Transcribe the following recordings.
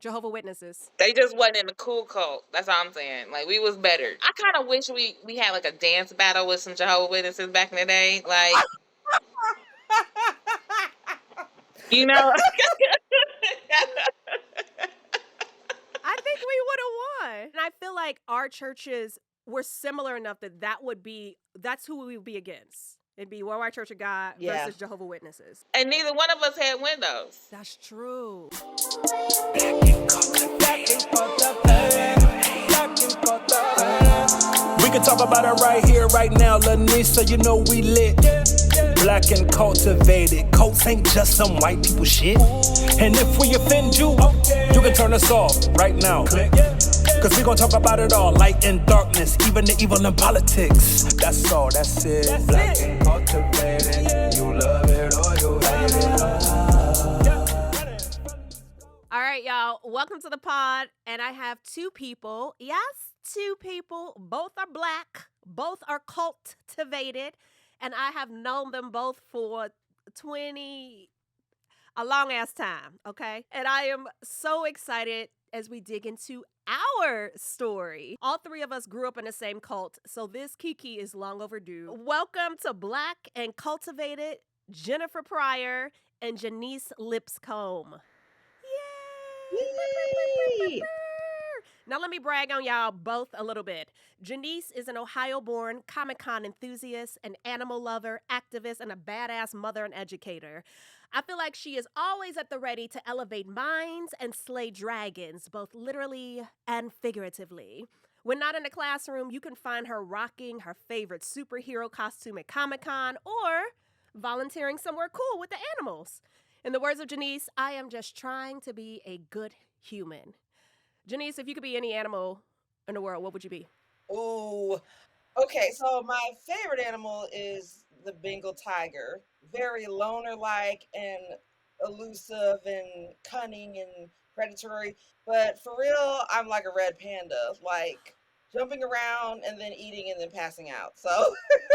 Jehovah's Witnesses. They just wasn't in the cool cult. That's all I'm saying. Like, we was better. I kind of wish we had like a dance battle with some Jehovah's Witnesses back in the day. Like, you know. I think we would have won. And I feel like our churches were similar enough that that's who we would be against. It'd be Worldwide Church of God versus Jehovah's Witnesses. And neither one of us had windows. That's true. We can talk about it right here, right now, Lanisa, you know we lit. Black and cultivated. Cults ain't just some white people shit. And if we offend you, you can turn us off right now. Click. Cause we gon' talk about it all, light and darkness, even the evil in politics. That's all, that's it. Black and cultivated. You love it or you hate it. All right, y'all, welcome to the pod. And I have two people. Yes, two people. Both are Black. Both are cultivated. And I have known them both for a long ass time, okay? And I am so excited as we dig into our story. All three of us grew up in the same cult, so this kiki is long overdue. Welcome to Black and Cultivated, Jennifer Pryor and Genise Lipscomb. Yay! Now let me brag on y'all both a little bit. Genise is an Ohio-born Comic-Con enthusiast, an animal lover, activist, and a badass mother and educator. I feel like she is always at the ready to elevate minds and slay dragons, both literally and figuratively. When not in the classroom, you can find her rocking her favorite superhero costume at Comic-Con or volunteering somewhere cool with the animals. In the words of Genise, I am just trying to be a good human. Genise, if you could be any animal in the world, what would you be? Ooh, okay, so my favorite animal is the Bengal tiger. Very loner-like and elusive and cunning and predatory. But for real, I'm like a red panda, like jumping around and then eating and then passing out. So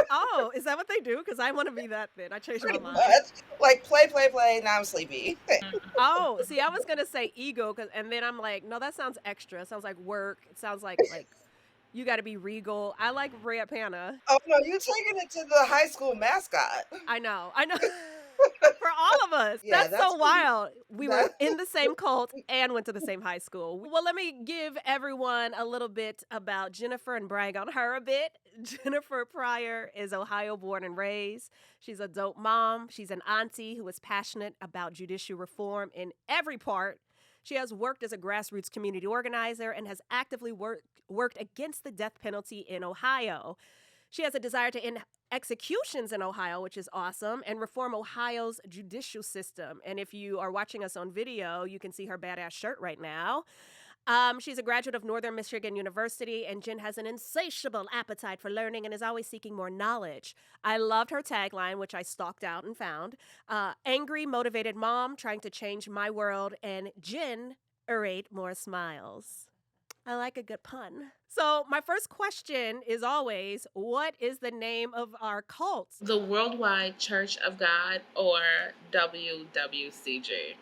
Oh, is that what they do? Because I want to be that then. I changed my pretty mind. much like play. Now I'm sleepy. Oh, see, I was gonna say ego, and then I'm like, no, that sounds extra. It sounds like work. It sounds like you got to be regal. I like red panda. Oh no, you taking it to the high school mascot. I know. For all of us. Yeah, that's so wild. We were in the same cult and went to the same high school. Well, let me give everyone a little bit about Jennifer and brag on her a bit. Jennifer Pryor is Ohio born and raised. She's a dope mom. She's an auntie who is passionate about judicial reform in every part. She has worked as a grassroots community organizer and has actively worked against the death penalty in Ohio. She has a desire to end executions in Ohio, which is awesome, and reform Ohio's judicial system. And if you are watching us on video, you can see her badass shirt right now. She's a graduate of Northern Michigan University, and Jen has an insatiable appetite for learning and is always seeking more knowledge. I loved her tagline, which I stalked out and found. Angry, motivated mom trying to change my world, and generate more smiles. I like a good pun. So my first question is always, what is the name of our cult? The Worldwide Church of God, or WWCG.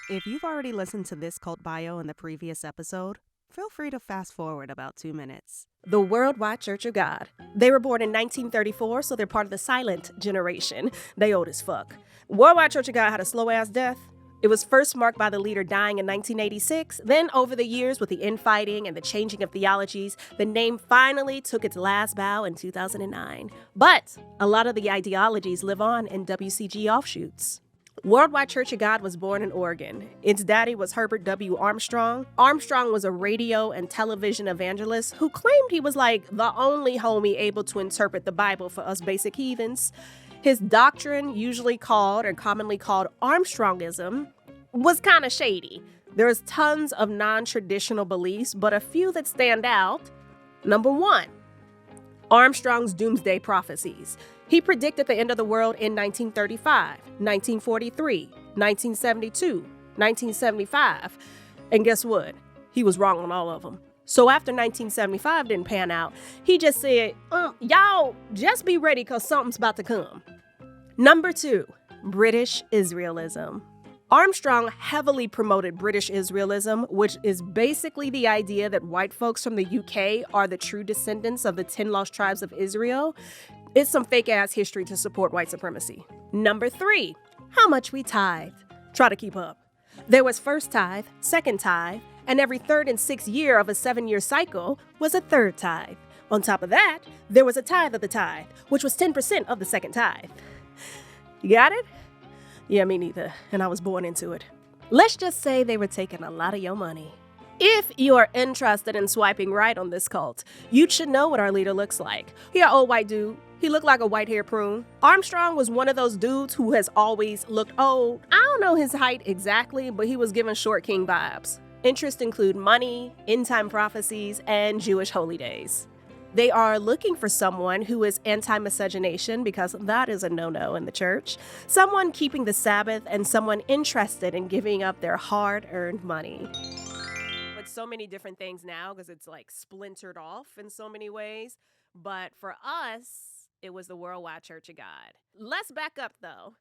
If you've already listened to this cult bio in the previous episode, feel free to fast forward about 2 minutes. The Worldwide Church of God. They were born in 1934, so they're part of the silent generation. They old as fuck. Worldwide Church of God had a slow-ass death. It was first marked by the leader dying in 1986. Then, over the years, with the infighting and the changing of theologies, the name finally took its last bow in 2009. But a lot of the ideologies live on in WCG offshoots. Worldwide Church of God was born in Oregon. Its daddy was Herbert W. Armstrong. Armstrong was a radio and television evangelist who claimed he was like the only homie able to interpret the Bible for us basic heathens. His doctrine, usually called or commonly called Armstrongism, was kind of shady. There's tons of non-traditional beliefs, but a few that stand out. Number 1, Armstrong's doomsday prophecies. He predicted the end of the world in 1935, 1943, 1972, 1975. And guess what? He was wrong on all of them. So after 1975 didn't pan out, he just said, y'all just be ready because something's about to come. Number 2, British Israelism. Armstrong heavily promoted British Israelism, which is basically the idea that white folks from the UK are the true descendants of the 10 lost tribes of Israel. It's some fake-ass history to support white supremacy. Number 3, how much we tithe. Try to keep up. There was first tithe, second tithe, and every third and sixth year of a 7-year cycle was a third tithe. On top of that, there was a tithe of the tithe, which was 10% of the second tithe. You got it? Yeah, me neither, and I was born into it. Let's just say they were taking a lot of your money. If you are interested in swiping right on this cult, you should know what our leader looks like. He an old white dude. He looked like a white-haired prune. Armstrong was one of those dudes who has always looked old. I don't know his height exactly, but he was giving short king vibes. Interests include money, end-time prophecies, and Jewish holy days. They are looking for someone who is anti-miscegenation, because that is a no-no in the church, someone keeping the Sabbath, and someone interested in giving up their hard-earned money. But so many different things now, because it's like splintered off in so many ways. But for us, it was the Worldwide Church of God. Let's back up, though.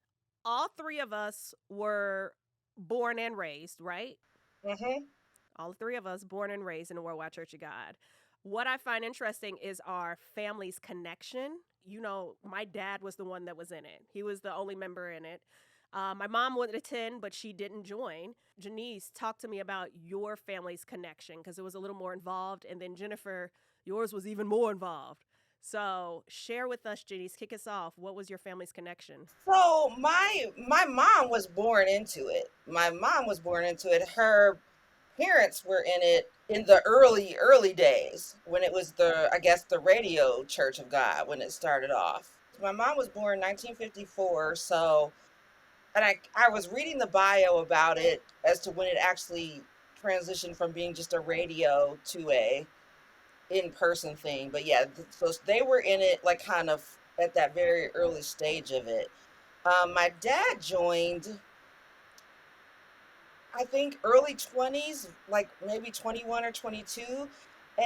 All 3 of us were born and raised, right? Mm-hmm. All 3 of us born and raised in the Worldwide Church of God. What I find interesting is our family's connection. You know, my dad was the one that was in it. He was the only member in it. My mom would attend, but she didn't join. Genise, talk to me about your family's connection, because it was a little more involved. And then Jennifer, yours was even more involved. So share with us, Genise, kick us off. What was your family's connection? So my mom was born into it. Her parents were in it in the early days when it was the radio Church of God when it started off. My mom was born in 1954, so, and I was reading the bio about it as to when it actually transitioned from being just a radio to a in-person thing. But yeah, so they were in it like kind of at that very early stage of it. My dad joined, I think, early 20s, like maybe 21 or 22.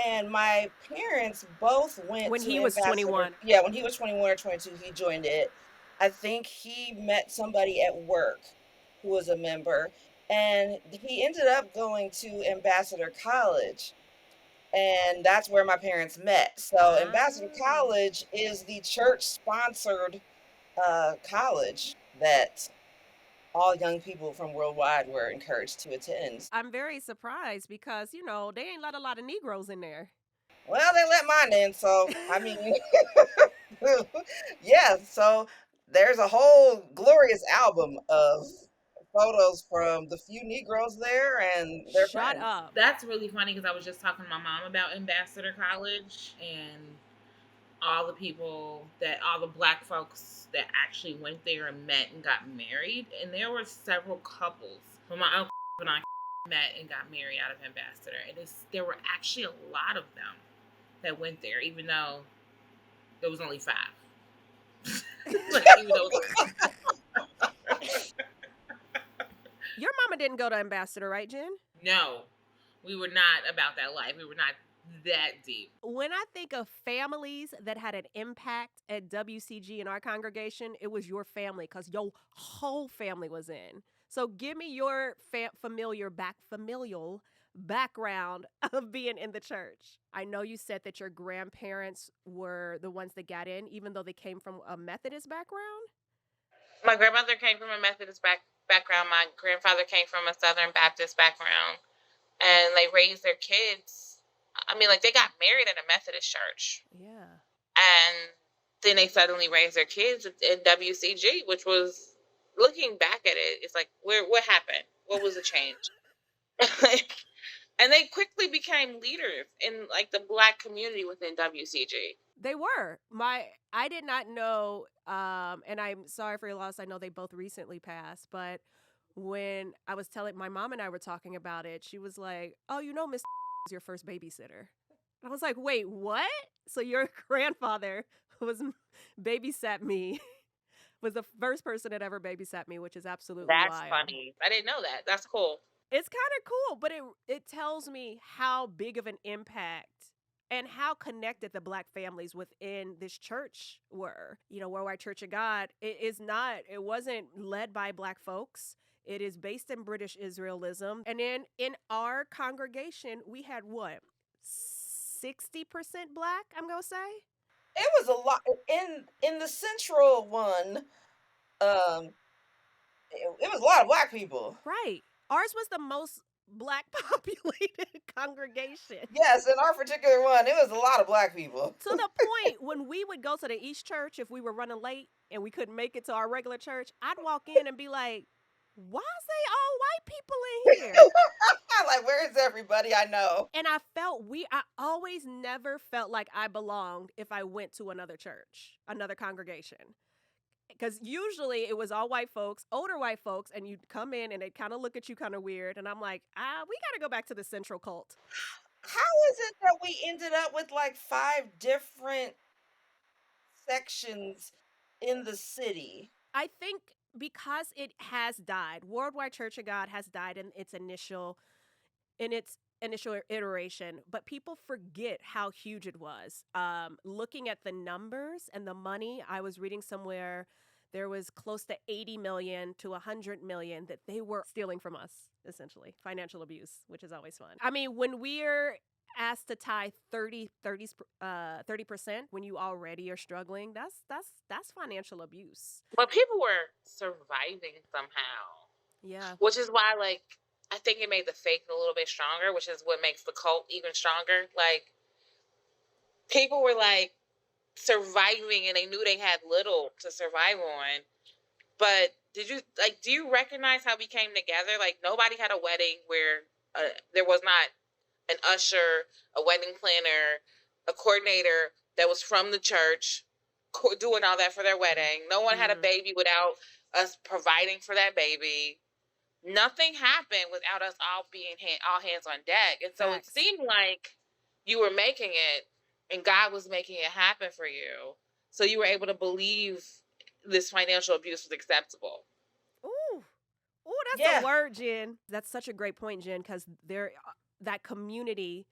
And my parents both went When to he was Ambassador. 21. Yeah, when he was 21 or 22, he joined it. I think he met somebody at work who was a member, and he ended up going to Ambassador College. And that's where my parents met. So Ambassador College is the church-sponsored college that all young people from worldwide were encouraged to attend. I'm very surprised because, you know, they ain't let a lot of Negroes in there. Well, they let mine in, so I mean, yeah. So there's a whole glorious album of photos from the few Negroes there and their Shut friends. up. That's really funny because I was just talking to my mom about Ambassador College and all the black folks that actually went there and met and got married. And there were several couples when my uncle and I met and got married out of Ambassador. And there were actually a lot of them that went there, even though there was only 5. Even though it was Your mama didn't go to Ambassador, right, Jen? No, we were not about that life. We were not that deep. When I think of families that had an impact at WCG in our congregation, it was your family, because your whole family was in. So give me your familial background of being in the church. I know you said that your grandparents were the ones that got in, even though they came from a Methodist background. My grandmother came from a Methodist background. My grandfather came from a Southern Baptist background. And they raised their kids. I mean, like, they got married at a Methodist church. Yeah. And then they suddenly raised their kids at WCG, which was, looking back at it, it's like, what happened? What was the change? And they quickly became leaders in, like, the Black community within WCG. They were. I did not know, and I'm sorry for your loss. I know they both recently passed, but when I was telling my mom and I were talking about it, she was like, "Oh, you know, Miss is your first babysitter." I was like, "Wait, what?" So your grandfather babysat me, was the first person that ever babysat me, which is absolutely That's wild. funny. I didn't know that. That's cool. It's kind of cool, but it tells me how big of an impact and how connected the Black families within this church were. You know, Worldwide Church of God, it wasn't led by Black folks. It is based in British Israelism. And then in our congregation, we had what? 60% black, I'm going to say? It was a lot in the central one. It was a lot of black people. Right. Ours was the most black populated congregation. Yes, in our particular one, it was a lot of black people. To the point when we would go to the East Church, if we were running late and we couldn't make it to our regular church, I'd walk in and be like, why is they all white people in here? Like, where is everybody I know? And I always never felt like I belonged if I went to another church, another congregation. Because usually it was all white folks, older white folks, and you'd come in and they'd kind of look at you kind of weird. And I'm like, we got to go back to the central cult. How is it that we ended up with like 5 different sections in the city? I think because it has died, Worldwide Church of God has died in its initial iteration, but people forget how huge it was. Looking at the numbers and the money, I was reading somewhere there was close to 80 million to 100 million that they were stealing from us, essentially. Financial abuse, which is always fun. I mean, when we're asked to tithe 30% when you already are struggling, that's financial abuse. But people were surviving somehow. Yeah. Which is why, like, I think it made the faith a little bit stronger, which is what makes the cult even stronger. Like, people were, like, surviving, and they knew they had little to survive on. But do you recognize how we came together? Like, nobody had a wedding where there was not an usher, a wedding planner, a coordinator that was from the church doing all that for their wedding. No one had a baby without us providing for that baby. Nothing happened without us all being all hands on deck. And so It seemed like you were making it and God was making it happen for you. So you were able to believe this financial abuse was acceptable. Ooh, that's a word, Jen. That's such a great point, Jen, because that community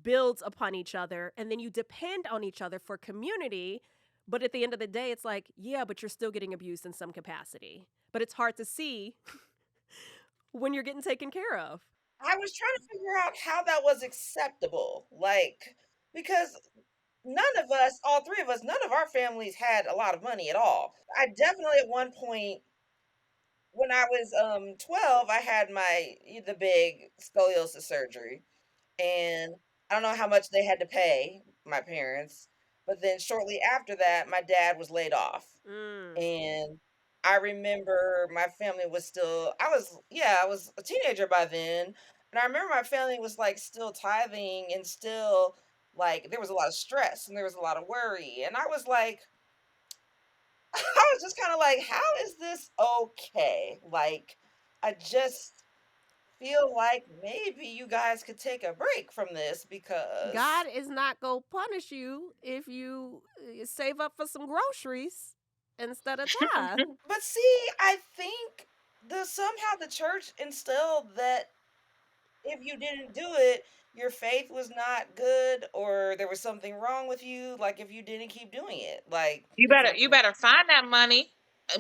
builds upon each other, and then you depend on each other for community. But at the end of the day, it's like, yeah, but you're still getting abused in some capacity. But it's hard to see when you're getting taken care of. I was trying to figure out how that was acceptable. Like, because none of us, all 3 of us, none of our families had a lot of money at all. I definitely at one point, when I was 12, I had the big scoliosis surgery. And I don't know how much they had to pay, my parents. But then shortly after that, my dad was laid off. And I remember my family was still, I was a teenager by then. And I remember my family was like still tithing and still like there was a lot of stress and there was a lot of worry. And I was like, I was just kind of like, how is this okay? Like, I just feel like maybe you guys could take a break from this because God is not going to punish you if you save up for some groceries instead of tithe. But see, I think somehow the church instilled that if you didn't do it, your faith was not good or there was something wrong with you, like if you didn't keep doing it. Like you better find that money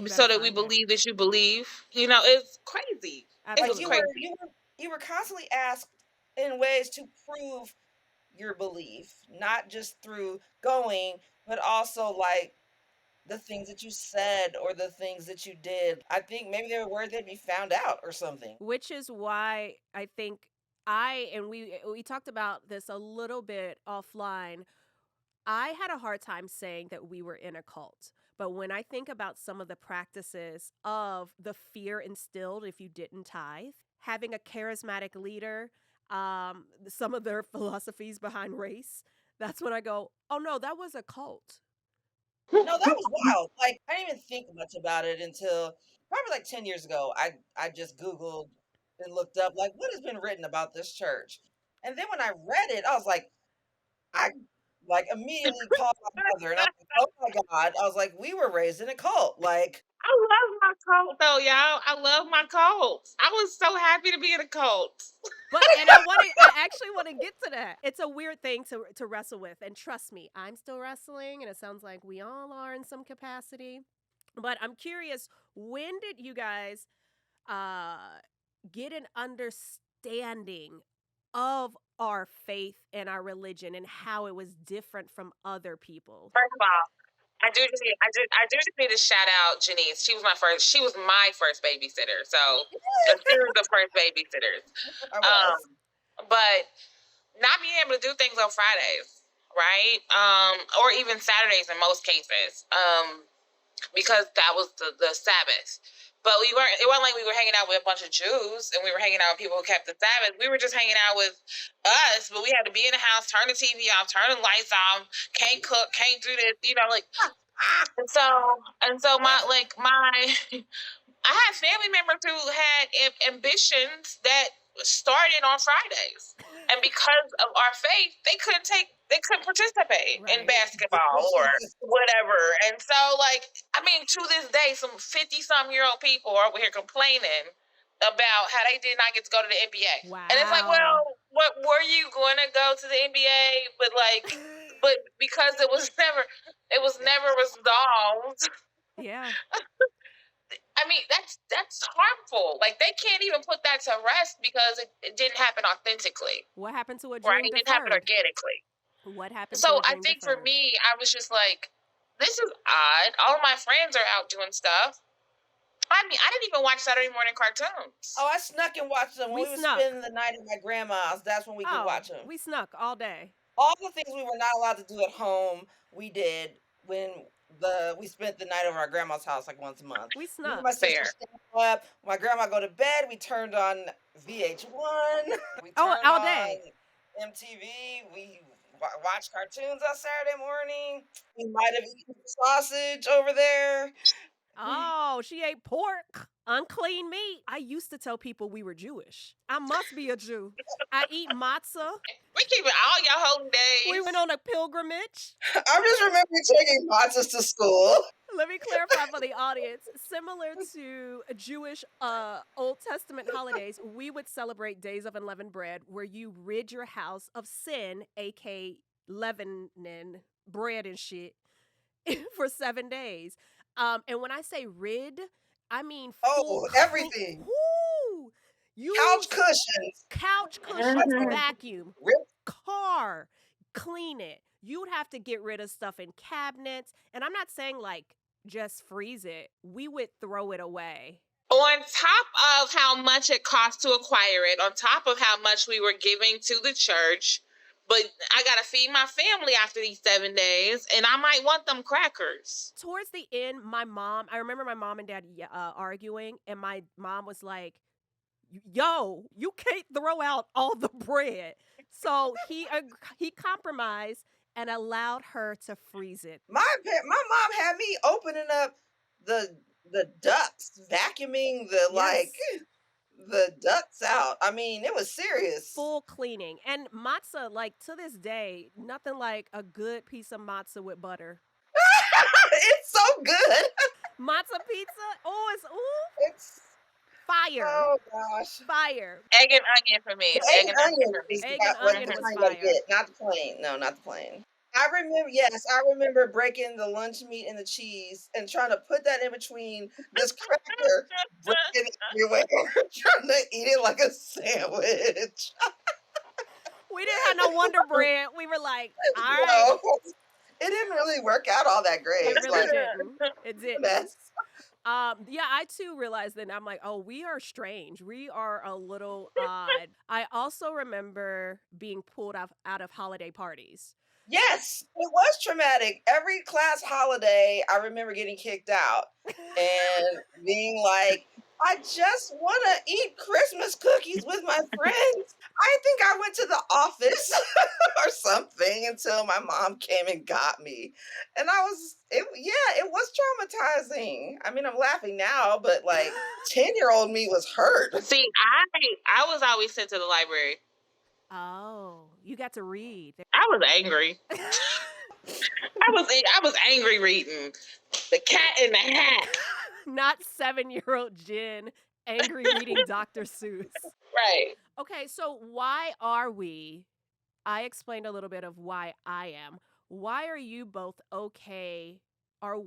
so that we believe that you believe. You know, it's crazy. It was crazy. You were constantly asked in ways to prove your belief, not just through going, but also like the things that you said or the things that you did. I think maybe they were worried they'd be found out or something. Which is why I think we talked about this a little bit offline. I had a hard time saying that we were in a cult. But when I think about some of the practices of the fear instilled if you didn't tithe, having a charismatic leader, some of their philosophies behind race, that's when I go, oh no, that was a cult. No, that was wild. Like, I didn't even think much about it until probably like 10 years ago. I just Googled and looked up, like, what has been written about this church? And then when I read it, I was like, I immediately called my mother and I was like, oh my God. I was like, we were raised in a cult. Like, I love my cult though, y'all. I love my cult. I was so happy to be in a cult. But I actually want to get to that. It's a weird thing to wrestle with. And trust me, I'm still wrestling, and it sounds like we all are in some capacity. But I'm curious, when did you guys get an understanding of our faith and our religion and how it was different from other people. First of all, I do just need to shout out Genise. She was my first babysitter. So she was the first babysitters. I was. But not being able to do things on Fridays, right? Or even Saturdays in most cases, because that was the Sabbath. But it wasn't like we were hanging out with a bunch of Jews and we were hanging out with people who kept the Sabbath. We were just hanging out with us, but we had to be in the house, turn the TV off, turn the lights off, can't cook, can't do this, like. And so I had family members who had ambitions that started on Fridays, and because of our faith, they couldn't participate in basketball or whatever. And so, to this day, some 50-some-year-old people are over here complaining about how they did not get to go to the NBA. Wow. And it's like, well, what were you going to go to the NBA? But because it was never resolved. Yeah. That's harmful. Like, they can't even put that to rest because it didn't happen authentically. What happened to a dream right? It didn't happen organically. What happened So to a dream I think deferred? for me, I was just like, this is odd. All of my friends are out doing stuff. I didn't even watch Saturday morning cartoons. Oh, I snuck and watched them. When we would snuck. spend the night at my grandma's, that's when we could watch them. We snuck all day. All the things we were not allowed to do at home, we did when we spent the night over our grandma's house like once a month. We snuck. My sister stayed up. My grandma go to bed. We turned on VH1. We turned all day. On MTV. We watched cartoons on Saturday morning. We might have eaten sausage over there. Oh, she ate pork, unclean meat. I used to tell people we were Jewish. I must be a Jew. I eat matzah. We keep it all your holy days. We went on a pilgrimage. I'm just remembering taking matzahs to school. Let me clarify for the audience. Similar to Jewish Old Testament holidays, we would celebrate days of unleavened bread where you rid your house of sin, aka leavening bread and shit, for 7 days. And when I say rid, I mean everything. Couch cushions, vacuum, car, clean it. You'd have to get rid of stuff in cabinets, and I'm not saying just freeze it. We would throw it away. On top of how much it cost to acquire it, on top of how much we were giving to the church, but I got to feed my family after these 7 days, and I might want them crackers. Towards the end, I remember my mom and dad arguing, and my mom was like, yo, you can't throw out all the bread. So he compromised and allowed her to freeze it. My mom had me opening up the ducts, vacuuming the ducts out. It was serious. Full cleaning. And matzah, to this day, nothing like a good piece of matzah with butter. It's so good. Matzah pizza? It's fire. Oh, gosh. Fire. Egg and onion for me. Egg and onion was fire. Not the plain. No, not the plain. I remember breaking the lunch meat and the cheese and trying to put that in between this cracker, breaking it everywhere, trying to eat it like a sandwich. We didn't have no Wonder Bread. We were like, all right. It didn't really work out all that great. It really didn't. It didn't. Mess. I too realized then, I'm like, oh, we are strange. We are a little odd. I also remember being pulled out of holiday parties. Yes, it was traumatic. Every class holiday, I remember getting kicked out and being like, I just want to eat Christmas cookies with my friends. I think I went to the office or something until my mom came and got me. And it was traumatizing. I'm laughing now, but 10-year-old me was hurt. See, I was always sent to the library. Oh, you got to read. I was angry. I was angry reading The Cat in the Hat. Not 7-year-old Jen angry reading Dr. Seuss. Right. Okay, so why are we? I explained a little bit of why I am. Why are you both okay, or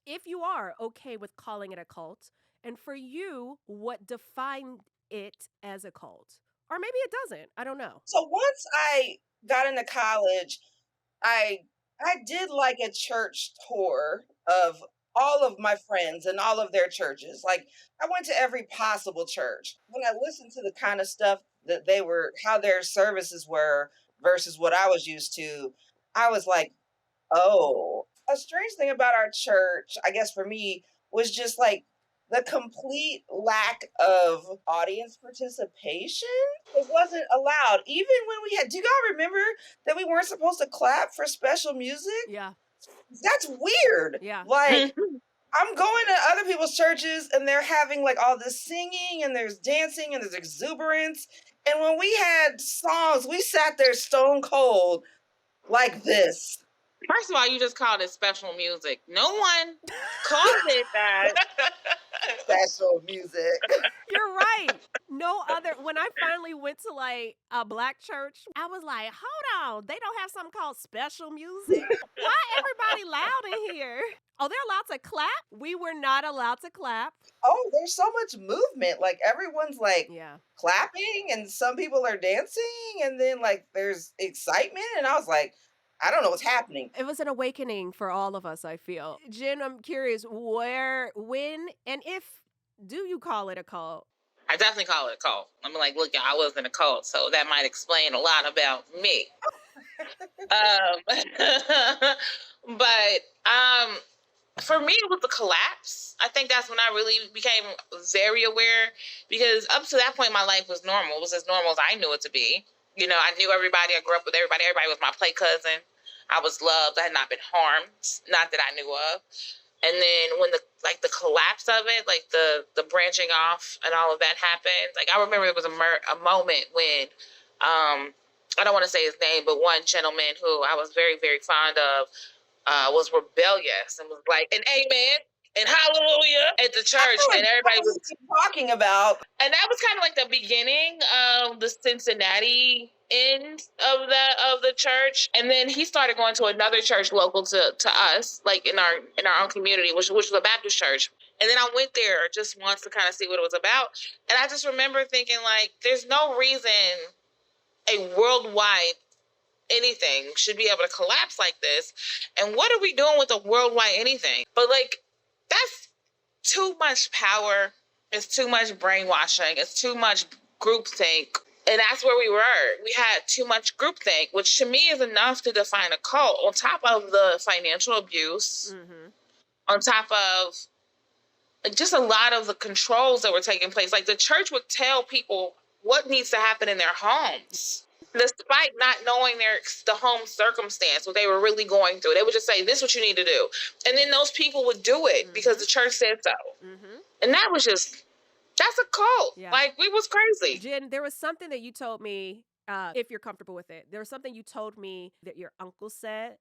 if you are okay with calling it a cult, And for you, what defined it as a cult? Or maybe it doesn't. I don't know. So once I got into college, I I did like a church tour of all of my friends and all of their churches. Like I went to every possible church. When I listened to the kind of stuff that they were, how their services were versus what I was used to, I was like, oh. A strange thing about our church, I guess for me, was just like the complete lack of audience participation. It wasn't allowed. Even when we had, do you guys remember that we weren't supposed to clap for special music? Yeah. That's weird. Yeah. Like, I'm going to other people's churches and they're having like all this singing and there's dancing and there's exuberance. And when we had songs, we sat there stone cold like this. First of all, you just called it special music. No one called it that. Special music. You're right. No other. When I finally went to like a black church, I was like, hold on. They don't have something called special music? Why everybody loud in here? Oh, they're allowed to clap? We were not allowed to clap. Oh, there's so much movement. Like everyone's like Yeah. clapping and some people are dancing and then like there's excitement. And I was like, I don't know what's happening. It was an awakening for all of us, I feel. Jen, I'm curious where, when, and if do you call it a cult? I definitely call it a cult. I'm like, look, I was in a cult, so that might explain a lot about me. But for me, it was the collapse. I think that's when I really became very aware, because up to that point, my life was normal. It was as normal as I knew it to be. You know, I knew everybody. I grew up with everybody. Everybody was my play cousin. I was loved. I had not been harmed, not that I knew of. And then when the collapse of it, like the branching off and all of that happened, like I remember there was a moment when I don't want to say his name, but one gentleman who I was very, very fond of was rebellious and was like an amen and hallelujah at the church, and everybody was talking about. And that was kind of like the beginning of the Cincinnati end of the church. And then he started going to another church local to us, like in our own community, which was a Baptist church. And then I went there just once to kind of see what it was about. And I just remember thinking, like, there's no reason a worldwide anything should be able to collapse like this. And what are we doing with a worldwide anything? But like, that's too much power. It's too much brainwashing. It's too much groupthink. And that's where we were. We had too much groupthink, which to me is enough to define a cult, on top of the financial abuse, on top of just a lot of the controls that were taking place. Like the church would tell people what needs to happen in their homes, despite not knowing the home circumstance, what they were really going through. They would just say, this is what you need to do. And then those people would do it because the church said so. And that was just, that's a cult. Yeah. Like, we was crazy. Jen, there was something that you told me, if you're comfortable with it, there was something you told me that your uncle said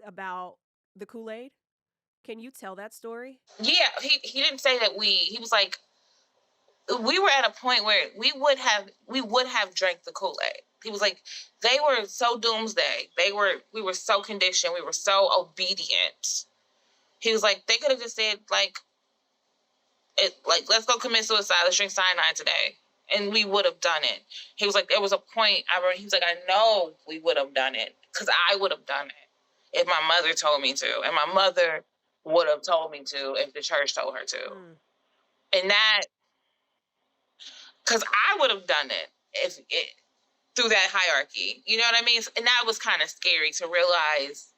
about the Kool-Aid. Can you tell that story? Yeah, he didn't say that he was like, we were at a point where we would have drank the Kool-Aid. He was like, they were so doomsday. We were so conditioned. We were so obedient. He was like, they could have just said let's go commit suicide. Let's drink cyanide today. And we would have done it. He was like, there was a point, he was like, I know we would have done it because I would have done it if my mother told me to. And my mother would have told me to if the church told her to. And that, because I would have done it through that hierarchy. You know what I mean? And that was kind of scary to realize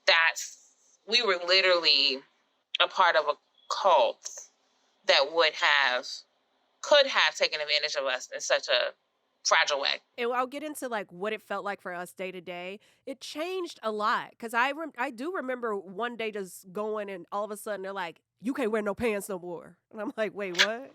that we were literally a part of a cult that could have taken advantage of us in such a fragile way. And I'll get into like what it felt like for us day to day. It changed a lot because I do remember one day just going and all of a sudden they're like, you can't wear no pants no more. And I'm like, wait, what?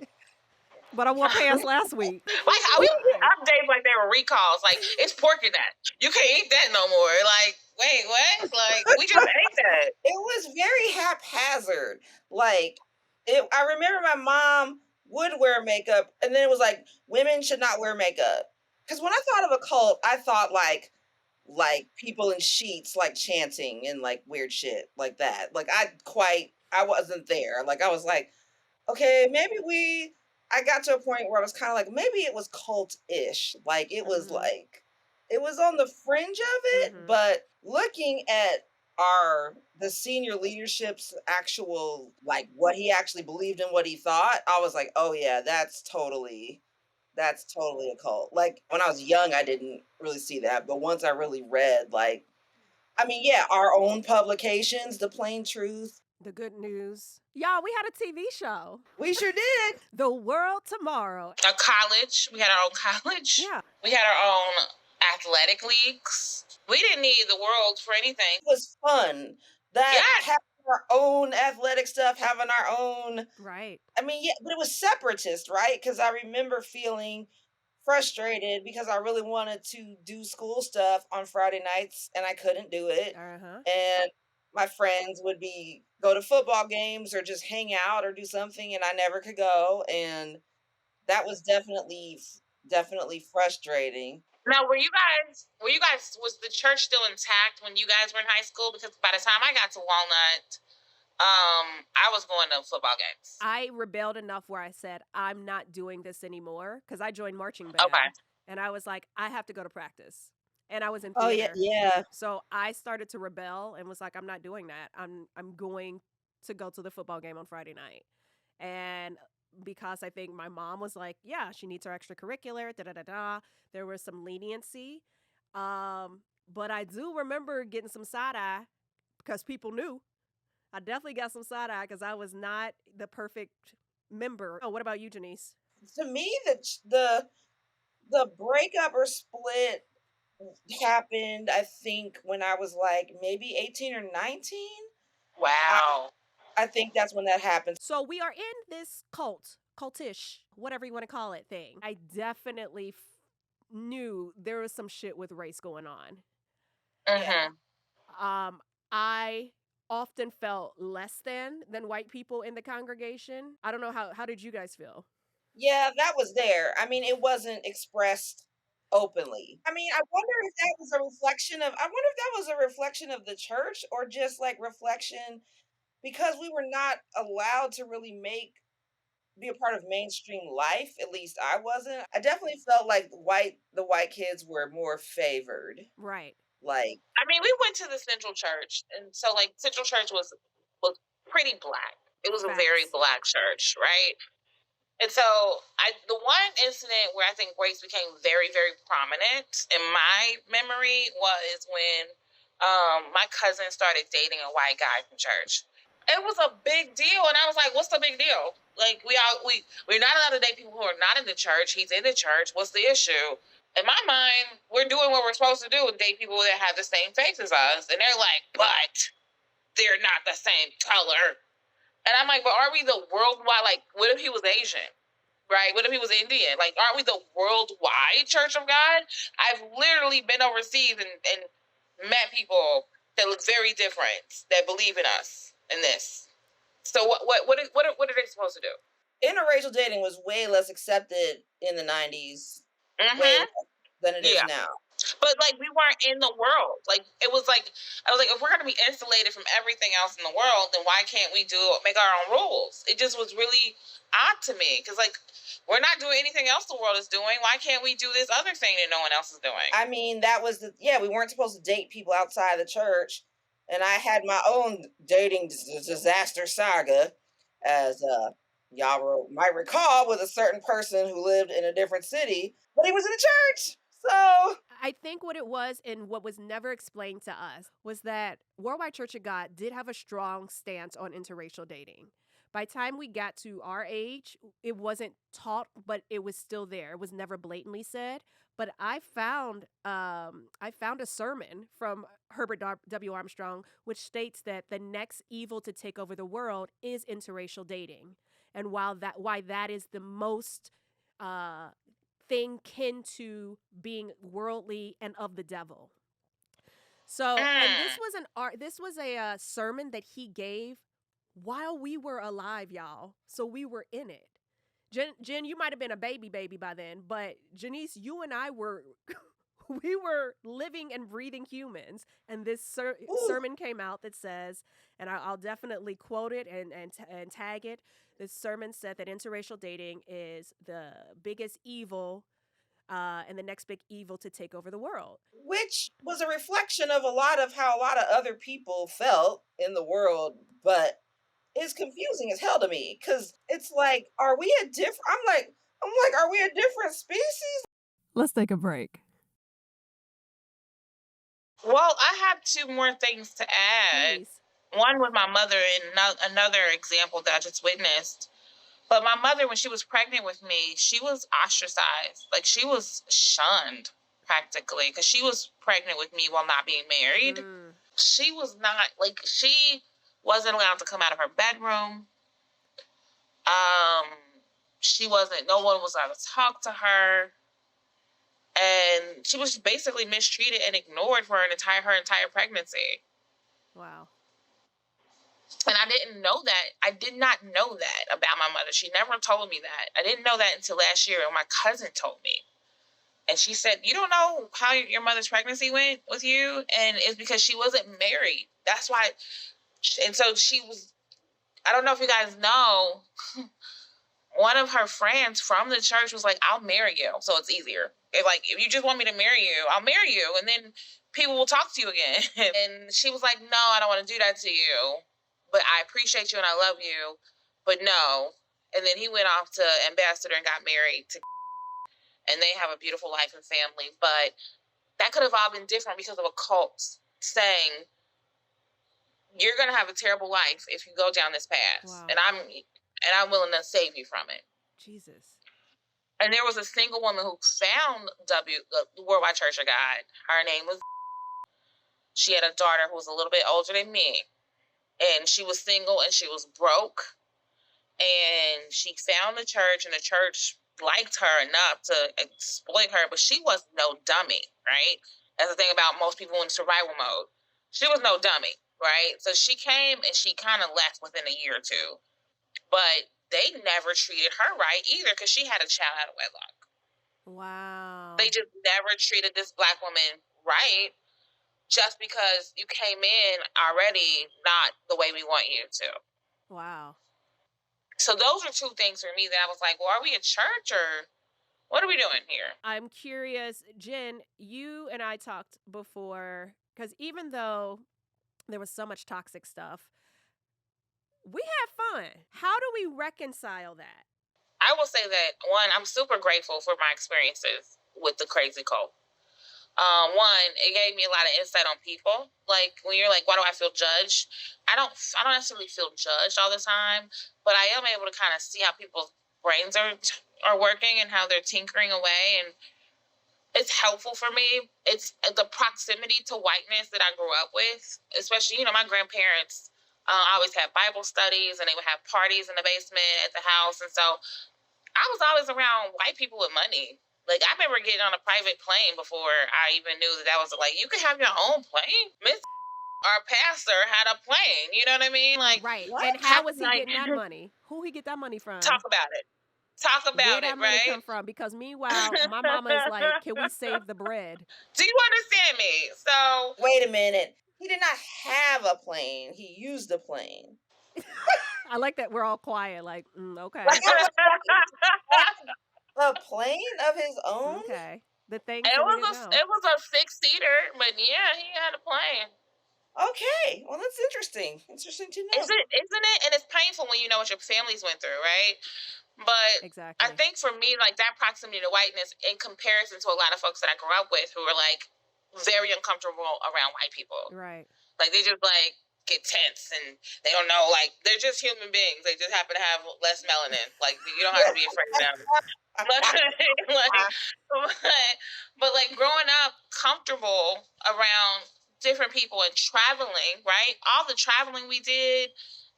But I wore pants last week. Like, we would get updates like they were recalls. Like, it's pork in that. You can't eat that no more. Like, wait, what? Like, we just ate that. It was very haphazard. Like, I remember my mom would wear makeup, and then it was like, women should not wear makeup. Because when I thought of a cult, I thought like people in sheets, like chanting and like weird shit like that. Like, I wasn't there. Like, I was like, Okay, I got to a point where I was kind of like, maybe it was cult-ish. Like Mm-hmm. it was on the fringe of it, Mm-hmm. but looking at the senior leadership's actual, like what he actually believed and what he thought, I was like, oh yeah, that's totally a cult. Like when I was young, I didn't really see that, but once I really read, like, I mean, yeah, our own publications, The Plain Truth, The good news. Y'all, we had a TV show. we sure did. The World Tomorrow. A college. We had our own college. Yeah. We had our own athletic leagues. We didn't need the world for anything. It was fun. That Yes. having our own athletic stuff, having our own, Right. I mean, yeah, but it was separatist, right? Because I remember feeling frustrated because I really wanted to do school stuff on Friday nights and I couldn't do it. Uh-huh. And my friends would be go to football games or just hang out or do something and I never could go. And that was definitely frustrating. Now, was the church still intact when you guys were in high school? Because by the time I got to Walnut, I was going to football games. I rebelled enough where I said, I'm not doing this anymore because I joined marching band. Okay. And I was like, I have to go to practice. And I was in Oh yeah, theater. yeah. So I started to rebel and was like, I'm not doing that. I'm going to go to the football game on Friday night. And because I think my mom was like, yeah, she needs her extracurricular, da da da da. There was some leniency. But I do remember getting some side eye because people knew. I definitely got some side eye because I was not the perfect member. Oh, what about you, Genise? To me, the breakup or split happened, I think, when I was like maybe 18 or 19. Wow. I think that's when that happened. So we are in this cultish, whatever you want to call it thing. I definitely knew there was some shit with race going on. Mm-hmm. I often felt less than white people in the congregation. I don't know how did you guys feel? Yeah, that was there. I mean, it wasn't expressed openly. I mean, I wonder if that was a reflection of the church or just like reflection because we were not allowed to really be a part of mainstream life. At least I wasn't. I definitely felt like the white kids were more favored. Right. Like, I mean, we went to the Central Church, and so like Central Church was pretty black. It was a very Facts. black church, right? And so the one incident where I think race became very, very prominent in my memory was when my cousin started dating a white guy from church. It was a big deal, and I was like, "What's the big deal? Like we're not allowed to date people who are not in the church. He's in the church. What's the issue?" In my mind, we're doing what we're supposed to do and date people that have the same face as us, and they're like, "But they're not the same color." And I'm like, "But are we the worldwide? Like, what if he was Asian?" Right? What if he was Indian? Like, aren't we the worldwide Church of God? I've literally been overseas and met people that look very different that believe in us in this. So what are they supposed to do? interracial dating was way less accepted in the 90s, way Mm-hmm. less than it is Yeah. now. But like we weren't in the world. Like it was like I was like, if we're gonna be insulated from everything else in the world, then why can't we make our own rules? It just was really odd to me because like we're not doing anything else the world is doing. Why can't we do this other thing that no one else is doing? I mean, that was we weren't supposed to date people outside the church, and I had my own dating disaster saga, as y'all might recall, with a certain person who lived in a different city, but he was in the church. So I think what it was and what was never explained to us was that Worldwide Church of God did have a strong stance on interracial dating. By the time we got to our age, it wasn't taught, but it was still there. It was never blatantly said. But I found a sermon from Herbert W. Armstrong, which states that the next evil to take over the world is interracial dating, and why that is the most thing kin to being worldly and of the devil. So, and this was a sermon that he gave while we were alive, y'all. So we were in it. Jen, you might have been a baby by then, but Genise, you and I were we We were living and breathing humans. And this Ooh. sermon came out that says, and I'll definitely quote it and tag it. This sermon said that interracial dating is the biggest evil and the next big evil to take over the world. Which was a reflection of a lot of how a lot of other people felt in the world, but it's confusing as hell to me because it's like, are we a different? I'm like, are we a different species? Let's take a break. Well, I have two more things to add. Please. One with my mother and another example that I just witnessed. But my mother, when she was pregnant with me, she was ostracized. Like, she was shunned practically because she was pregnant with me while not being married. She was not, like, she wasn't allowed to come out of her bedroom. No one was allowed to talk to her. And she was basically mistreated and ignored for her entire pregnancy. Wow. And I didn't know that. I did not know that about my mother. She never told me that. I didn't know that until last year when my cousin told me. And she said, you don't know how your mother's pregnancy went with you? And it's because she wasn't married. That's why. And so she was, I don't know if you guys know, one of her friends from the church was like, I'll marry you, so it's easier. If you just want me to marry you, I'll marry you, and then people will talk to you again. And she was like, no, I don't want to do that to you, but I appreciate you and I love you, but no. And then he went off to Ambassador and got married to, and they have a beautiful life and family. But that could have all been different because of a cult saying, you're going to have a terrible life if you go down this path. Wow. And I'm willing to save you from it. Jesus. And there was a single woman who found the Worldwide Church of God. Her name was. She had a daughter who was a little bit older than me. And she was single and she was broke. And she found the church, and the church liked her enough to exploit her. But she was no dummy, right? That's the thing about most people in survival mode. She was no dummy, right? So she came and she kind of left within a year or two. But they never treated her right either because she had a child out of wedlock. Wow. They just never treated this Black woman right just because you came in already not the way we want you to. Wow. So those are two things for me that I was like, well, are we a church or what are we doing here? I'm curious, Jen, you and I talked before, because even though there was so much toxic stuff, we had fun. How do we reconcile that? I will say that, one, I'm super grateful for my experiences with the crazy cult. One, it gave me a lot of insight on people. Like, when you're like, why do I feel judged? I don't necessarily feel judged all the time, but I am able to kind of see how people's brains are working and how they're tinkering away, and it's helpful for me. It's the proximity to whiteness that I grew up with, especially, my grandparents always had Bible studies, and they would have parties in the basement at the house. And so I was always around white people with money. Like, I remember getting on a private plane before I even knew that was like, you could have your own plane. Miss, our pastor had a plane. You know what I mean? Like, Right. What? And how was he getting that money? Who he get that money from? Talk about it. Where that money come from? Because meanwhile, my mama is like, can we save the bread? Do you understand me? So Wait a minute. He did not have a plane. He used a plane. I like that we're all quiet. Like, okay, A plane of his own? okay. The things it that we was didn't know. it was a 6-seater, but yeah, he had a plane. Okay. Well, that's interesting. Interesting to know. Isn't it? And it's painful when you know what your families went through, right? But Exactly. I think for me, like, that proximity to whiteness in comparison to a lot of folks that I grew up with who were like very uncomfortable around white people. Right. Like, they just like get tense and they don't know, like, they're just human beings. They just happen to have less melanin. Like, you don't have to be afraid of them. But growing up comfortable around different people and traveling, right? All the traveling we did,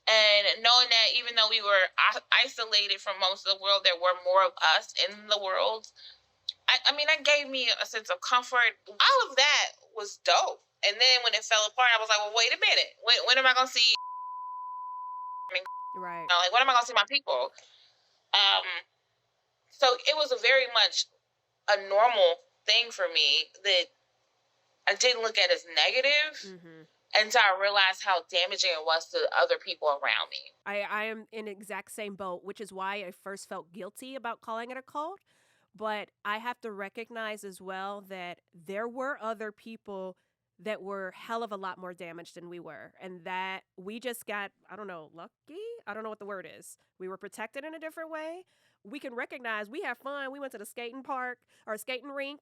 and knowing that even though we were isolated from most of the world, there were more of us in the world. I mean, that gave me a sense of comfort. All of that was dope. And then when it fell apart, I was like, well, wait a minute. When am I going to see? Right. Like, when am I going to see my people? So it was a very much a normal thing for me that I didn't look at it as negative. Mm-hmm. Until I realized how damaging it was to other people around me. I am in the exact same boat, which is why I first felt guilty about calling it a cult. But I have to recognize as well that there were other people that were hell of a lot more damaged than we were. And that we just got, I don't know, lucky? I don't know what the word is. We were protected in a different way. We can recognize we had fun. We went to the skating park or skating rink.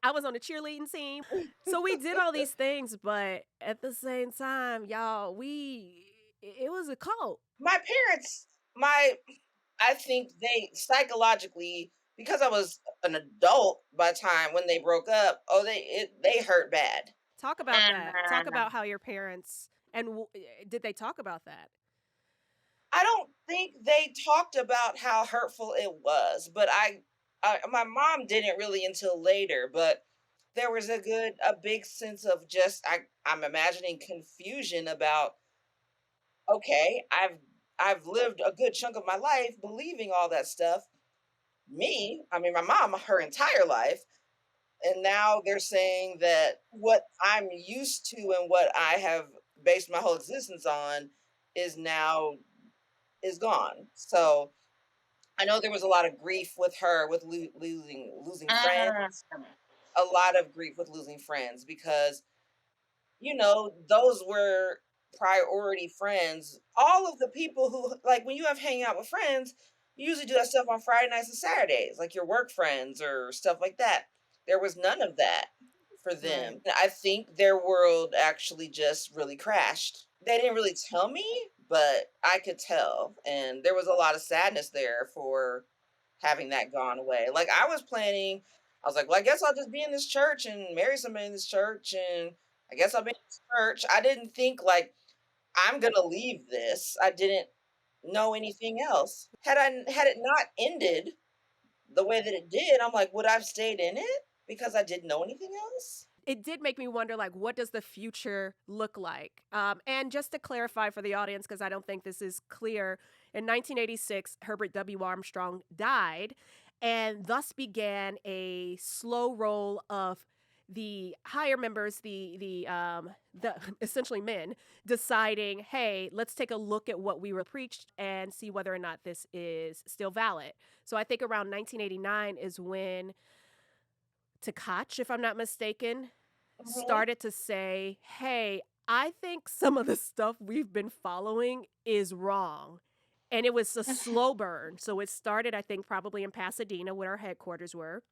I was on the cheerleading team. So we did all these things, but at the same time, y'all, it was a cult. My parents, I think they psychologically, because I was an adult by the time when they broke up, they hurt bad. Talk about that. Talk about how your parents, and did they talk about that? I don't think they talked about how hurtful it was, but my mom didn't really until later, but there was a big sense of just, I'm imagining confusion about, okay, I've lived a good chunk of my life believing all that stuff. I mean, my mom, her entire life, and now they're saying that what I'm used to and what I have based my whole existence on is gone. So I know there was a lot of grief with her with losing friends. A lot of grief with losing friends because those were priority friends. All of the people who, like, when you have hanging out with friends, you usually do that stuff on Friday nights and Saturdays, like your work friends or stuff like that. There was none of that for them. Right. I think their world actually just really crashed. They didn't really tell me, but I could tell. And there was a lot of sadness there for having that gone away. Like, I was like, well, I guess I'll just be in this church and marry somebody in this church, and I guess I'll be in this church. I didn't think, like, I'm gonna leave this. I didn't know anything else. Had it not ended the way that it did, I'm like, would I have stayed in it because I didn't know anything else? It did make me wonder, like, what does the future look like? And just to clarify for the audience, because I don't think this is clear, in 1986, Herbert W. Armstrong died, and thus began a slow roll of the higher members, the essentially men, deciding, hey, let's take a look at what we were preached and see whether or not this is still valid. So I think around 1989 is when Takach, if I'm not mistaken, started to say, hey, I think some of the stuff we've been following is wrong. And it was a slow burn. So it started, I think, probably in Pasadena, where our headquarters were.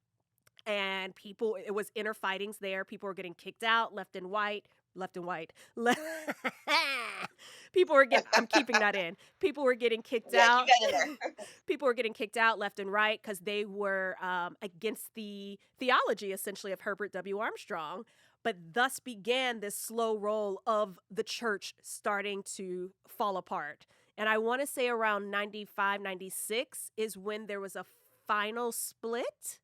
And it was inner fightings there. People were getting kicked out, left and white. People were getting, I'm keeping that in. People were getting kicked out. You got in there. People were getting kicked out left and right because they were against the theology, essentially, of Herbert W. Armstrong. But thus began this slow roll of the church starting to fall apart. And I want to say around 95, 96 is when there was a final split.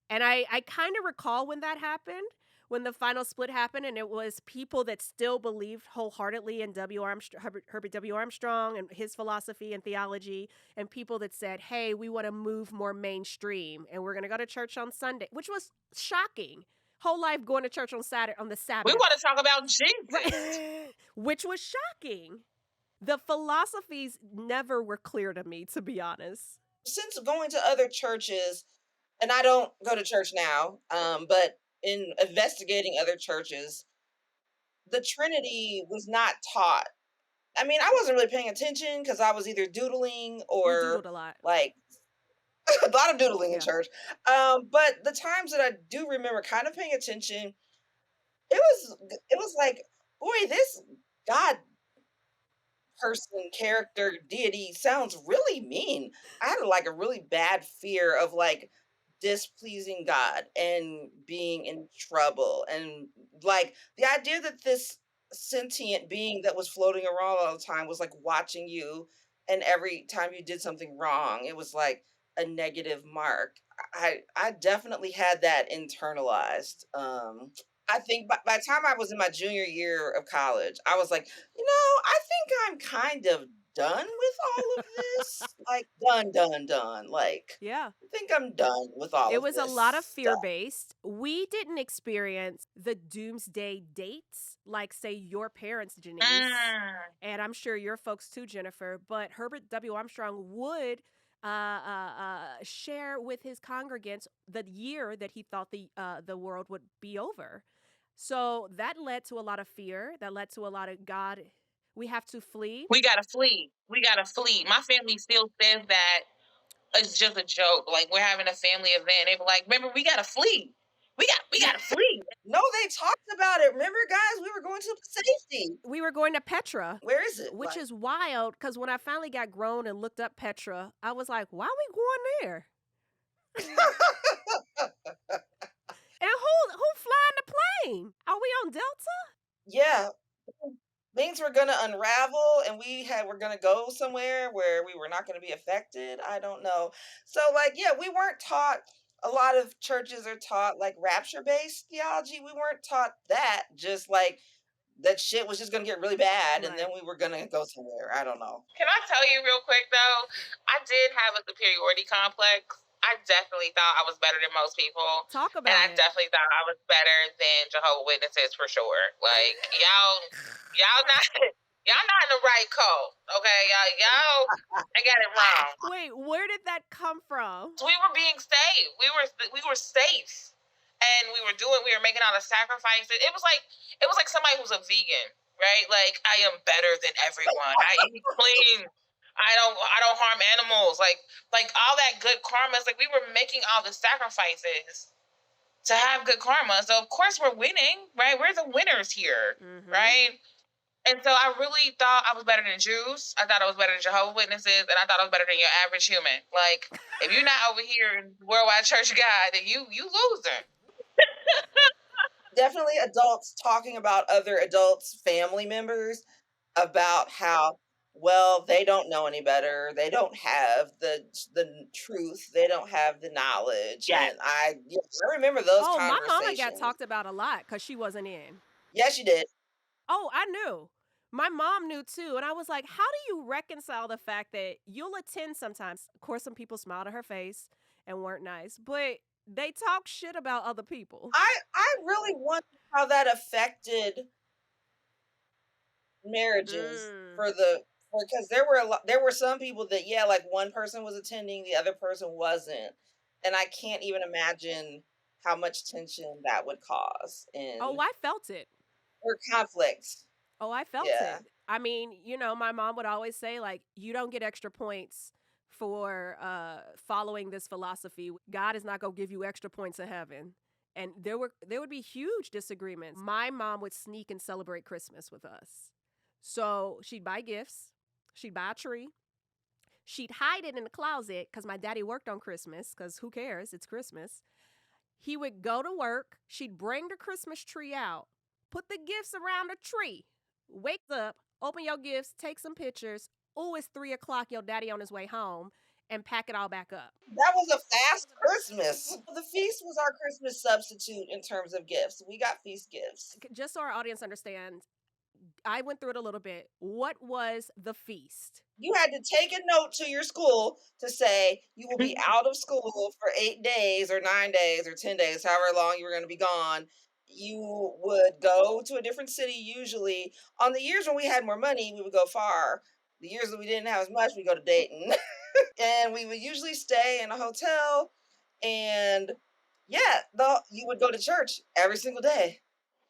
And I kind of recall when that happened, when the final split happened, and it was people that still believed wholeheartedly in Herbert W. Armstrong and his philosophy and theology, and people that said, hey, we want to move more mainstream, and we're going to go to church on Sunday, which was shocking. Whole life going to church on the Sabbath. We want to talk about Jesus. Right. Which was shocking. The philosophies never were clear to me, to be honest. Since going to other churches, and I don't go to church now, but in investigating other churches, the Trinity was not taught. I mean, I wasn't really paying attention because I was either doodling or You doodled a lot. like a lot of doodling in church. But the times that I do remember kind of paying attention, it was like, boy, this God person, character, deity sounds really mean. I had like a really bad fear of like displeasing God and being in trouble. And like the idea that this sentient being that was floating around all the time was like watching you, and every time you did something wrong, it was like a negative mark. I definitely had that internalized. I think by the time I was in my junior year of college, I was like, I think I'm kind of done with all of this? Like, done. Like, Yeah. I think I'm done with all It of was a this lot of stuff. fear-based. We didn't experience the doomsday dates like, say, your parents, Genise, and I'm sure your folks too, Jennifer. But Herbert W. Armstrong would share with his congregants the year that he thought the world would be over. So that led to a lot of fear. That led to a lot of God. We have to flee. We gotta flee. We gotta flee. My family still says that it's just a joke. Like, we're having a family event. They were like, remember, we gotta flee. We gotta flee. No, they talked about it. Remember, guys, we were going to safety. We were going to Petra. Where is it? Which is wild, because when I finally got grown and looked up Petra, I was like, why are we going there? And who flying the plane? Are we on Delta? Yeah. Things were gonna unravel, and we're gonna go somewhere where we were not gonna be affected. I don't know. So, like, yeah, we weren't taught. A lot of churches are taught like rapture-based theology. We weren't taught that. Just like that shit was just gonna get really bad, and then we were gonna go somewhere. I don't know. Can I tell you real quick though? I did have a superiority complex. I definitely thought I was better than most people. Talk And about I it. definitely thought I was better than Jehovah's Witnesses for sure. Like, y'all not in the right cult. Okay, y'all I got it wrong. Wait, where did that come from? We were being safe. We were safe. And we were making all the sacrifices. It was like somebody who's a vegan, right? Like, I am better than everyone. I eat clean. I don't harm animals. Like all that good karma. It's like we were making all the sacrifices to have good karma. So of course we're winning, right? We're the winners here, right? And so I really thought I was better than Jews. I thought I was better than Jehovah's Witnesses, and I thought I was better than your average human. Like, if you're not over here in Worldwide Church of God, then you losing. Definitely adults talking about other adults, family members, about how, well, they don't know any better. They don't have the truth. They don't have the knowledge. Yes. And I remember those Oh, my conversations. mama got talked about a lot because she wasn't in. Yes, she did. Oh, I knew. My mom knew too. And I was like, how do you reconcile the fact that you'll attend sometimes? Of course, some people smiled at her face and weren't nice, but they talk shit about other people. I really wonder how that affected marriages because there were some people that, yeah, like one person was attending, the other person wasn't. And I can't even imagine how much tension that would cause Oh, I felt it. or conflicts. Oh, I felt Yeah. it. I mean, my mom would always say, like, you don't get extra points for following this philosophy. God is not going to give you extra points in heaven. And there would be huge disagreements. My mom would sneak and celebrate Christmas with us. So she'd buy gifts. She'd buy a tree. She'd hide it in the closet because my daddy worked on Christmas, because who cares? It's Christmas. He would go to work. She'd bring the Christmas tree out, put the gifts around the tree, wake up, open your gifts, take some pictures. Oh, it's 3:00. Your daddy on his way home, and pack it all back up. That was a fast Christmas. The feast was our Christmas substitute in terms of gifts. We got feast gifts. Just so our audience understands, I went through it a little bit. What was the feast? You had to take a note to your school to say you will be out of school for 8 days or 9 days or 10 days, however long you were going to be gone. You would go to a different city usually. On the years when we had more money, we would go far. The years that we didn't have as much, we go to Dayton. And we would usually stay in a hotel. And yeah, you would go to church every single day.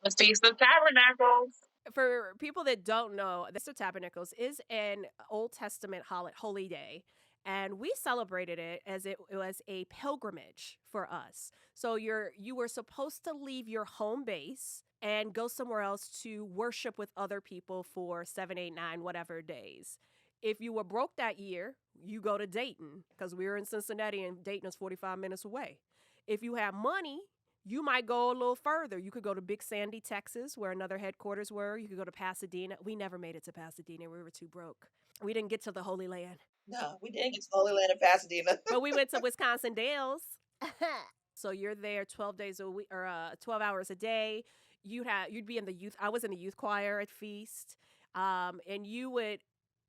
The Feast of Tabernacles. For people that don't know, the Feast of Tabernacles is an Old Testament holy day, and we celebrated it as it was a pilgrimage for us. So you were supposed to leave your home base and go somewhere else to worship with other people for 7, 8, 9, whatever days. If you were broke that year, you go to Dayton, because we were in Cincinnati and Dayton is 45 minutes away. If you have money, you might go a little further. You could go to Big Sandy, Texas, where another headquarters were. You could go to Pasadena. We never made it to Pasadena. We were too broke. We didn't get to the Holy Land. No, we didn't get to the Holy Land of Pasadena. But we went to Wisconsin Dells. So you're there 12 days a week, or 12 hours a day. You'd be in the youth. I was in the youth choir at Feast, and you would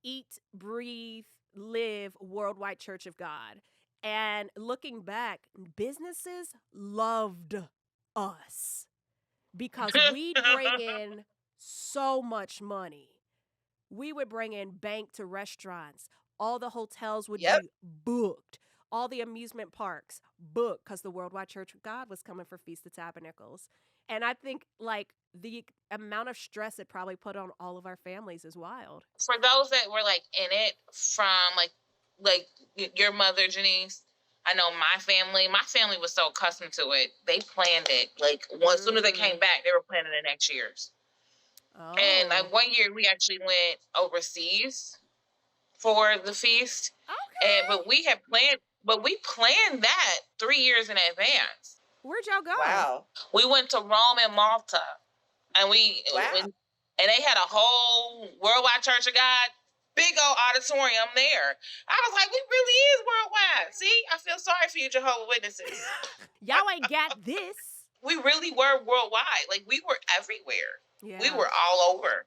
eat, breathe, live Worldwide Church of God. And looking back, businesses loved us because we'd bring in so much money. We would bring in bank to restaurants. All the hotels would Yep. be booked. All the amusement parks booked because the Worldwide Church of God was coming for Feast of Tabernacles. And I think like the amount of stress it probably put on all of our families is wild. For those that were like in it from like your mother, Genise, I know my family was so accustomed to it. They planned it. Like as soon as they came back, they were planning the next year's. Oh. And like one year we actually went overseas for the feast. Okay. And but we planned that 3 years in advance. Where'd y'all go? Wow. We went to Rome and Malta. And Wow. and they had a whole Worldwide Church of God, big old auditorium there. I was like, we really is worldwide. See, I feel sorry for you, Jehovah's Witnesses. Y'all ain't got this. We really were worldwide. Like we were everywhere. Yeah. We were all over.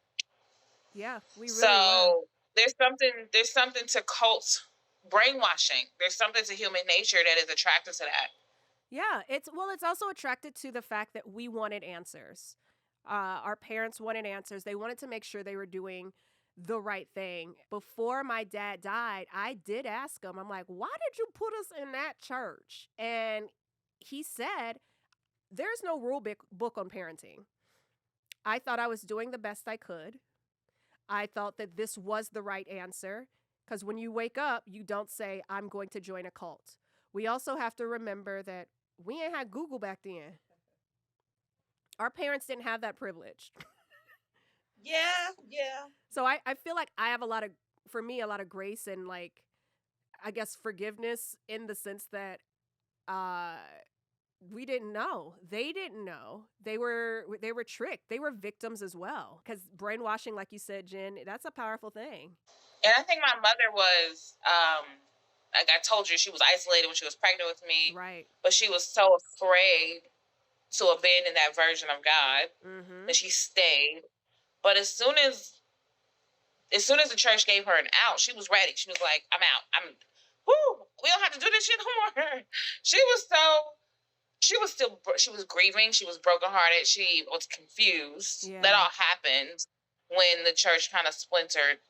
Yeah, we really So were. there's something to cult brainwashing. There's something to human nature that is attracted to that. Yeah, it's also attracted to the fact that we wanted answers. Our parents wanted answers. They wanted to make sure they were doing the right thing. Before my dad died, I did ask him, I'm like, why did you put us in that church? And he said, there's no rule book on parenting. I thought I was doing the best I could. I thought that this was the right answer. Because when you wake up, you don't say, I'm going to join a cult. We also have to remember that we ain't had Google back then. Our parents didn't have that privilege. Yeah. So I feel like I have a lot of grace and like, I guess forgiveness in the sense that we didn't know. They didn't know. They were tricked. They were victims as well. Because brainwashing, like you said, Jen, that's a powerful thing. And I think my mother was, like I told you, she was isolated when she was pregnant with me. Right. But she was so afraid to abandon that version of God Mm-hmm. that she stayed. But as soon as the church gave her an out, she was ready. She was like, I'm out. We don't have to do this shit no more. She was grieving. She was brokenhearted. She was confused. Yeah. That all happened when the church kind of splintered.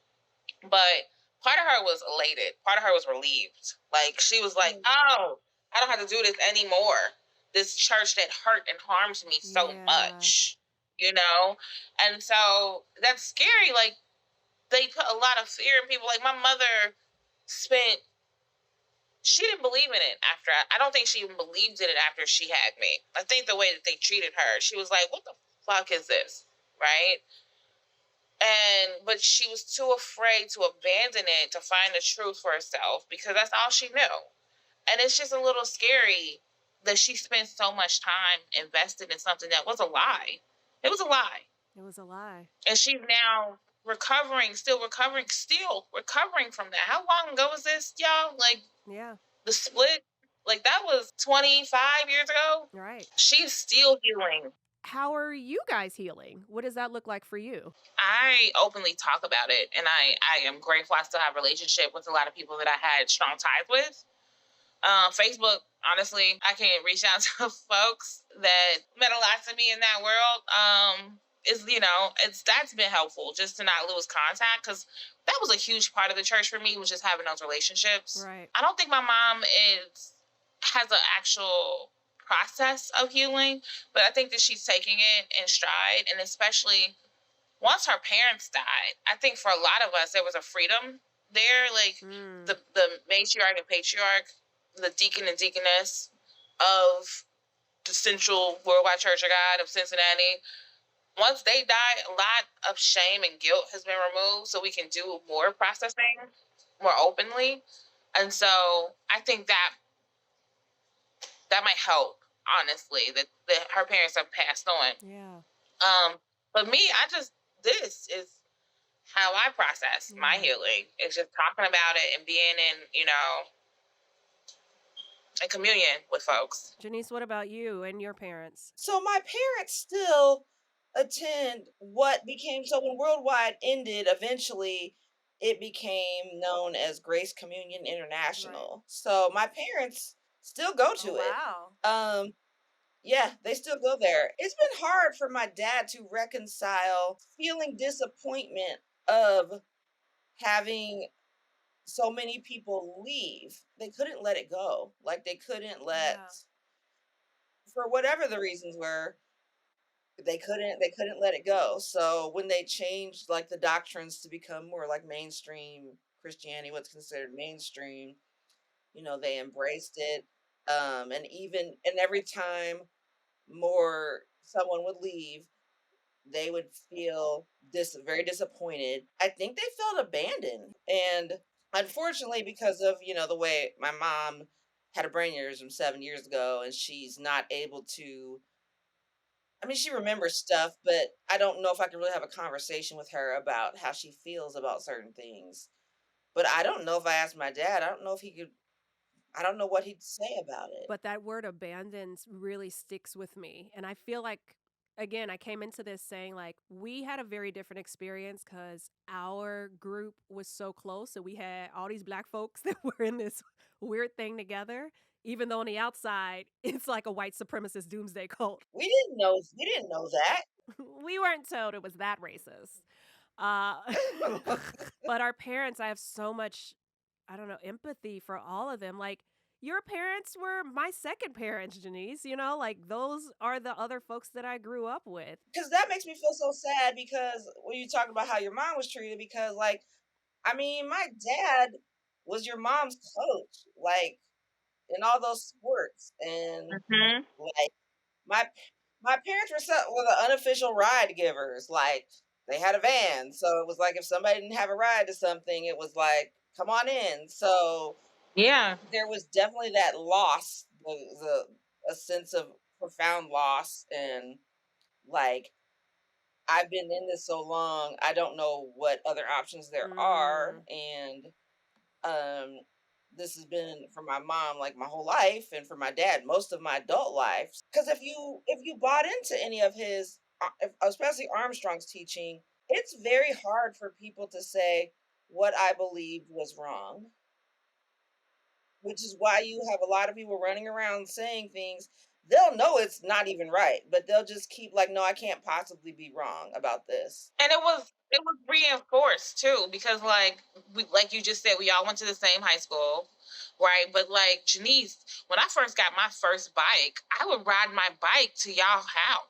But part of her was elated. Part of her was relieved. Like, she was like, oh, I don't have to do this anymore. This church that hurt and harms me so much, you know? And so that's scary. Like, they put a lot of fear in people. Like, my mother she didn't believe in it after. I don't think she even believed in it after she had me. I think the way that they treated her, she was like, what the fuck is this? Right? But she was too afraid to abandon it to find the truth for herself because that's all she knew. And it's just a little scary that she spent so much time invested in something that was a lie. It was a lie. It was a lie. And she's now still recovering from that. How long ago was this, y'all? Like, yeah, the split, like that was 25 years ago. Right. She's still healing. How are you guys healing? What does that look like for you? I openly talk about it, and I am grateful I still have a relationship with a lot of people that I had strong ties with. Facebook, honestly, I can reach out to folks that meant a lot to me in that world. That's been helpful just to not lose contact, because that was a huge part of the church for me, was just having those relationships. Right. I don't think my mom has an actual process of healing, but I think that she's taking it in stride, and especially once her parents died, I think for a lot of us there was a freedom there, like the matriarch and patriarch, the deacon and deaconess of the Central Worldwide Church of God of Cincinnati. Once they died, a lot of shame and guilt has been removed, so we can do more processing more openly. And so I think that might help, honestly, that her parents have passed on. Yeah. But me, this is how I process my healing. It's just talking about it and being in communion with folks. Genise, what about you and your parents? So my parents still attend what became, so when Worldwide ended eventually, it became known as Grace Communion International. So my parents still go to it. Wow. Yeah, they still go there. It's been hard for my dad to reconcile feeling disappointment of having so many people leave. They couldn't let it go. Like they couldn't let, Yeah. for whatever the reasons were, they couldn't let it go. So when they changed like the doctrines to become more like mainstream Christianity, what's considered mainstream, they embraced it. And every time more someone would leave, they would feel very disappointed. I think they felt abandoned. And unfortunately, because of, the way my mom had a brain aneurysm 7 years ago, and she's not able to, I mean, she remembers stuff, but I don't know if I can really have a conversation with her about how she feels about certain things. But I don't know if I asked my dad, I don't know if he could, I don't know what he'd say about it. But that word abandoned really sticks with me. And I feel like, again, I came into this saying, like, we had a very different experience because our group was so close. And we had all these Black folks that were in this weird thing together. Even though on the outside, it's like a white supremacist doomsday cult. We didn't know that. We weren't told it was that racist. Uh, but our parents, I have so much, I don't know, empathy for all of them. Like, your parents were my second parents, Genise, like those are the other folks that I grew up with. Because that makes me feel so sad, because when you talk about how your mom was treated, because like, I mean, my dad was your mom's coach, like in all those sports. And Hmm. like my my parents were the unofficial ride givers. Like they had a van, so it was like if somebody didn't have a ride to something, it was like, come on in. So Yeah. there was definitely that loss, a sense of profound loss. And like, I've been in this so long, I don't know what other options there are. Mm, And um this has been for my mom like my whole life, and for my dad most of my adult life. Because if you bought into any of his, especially Armstrong's teaching, it's very hard for people to say what I believed was wrong, which is why you have a lot of people running around saying things they'll know it's not even right, but they'll just keep like, no, I can't possibly be wrong about this. And it was reinforced too, because like you just said, we all went to the same high school, right? But like Janice, when I first got my first bike, I would ride my bike to y'all house.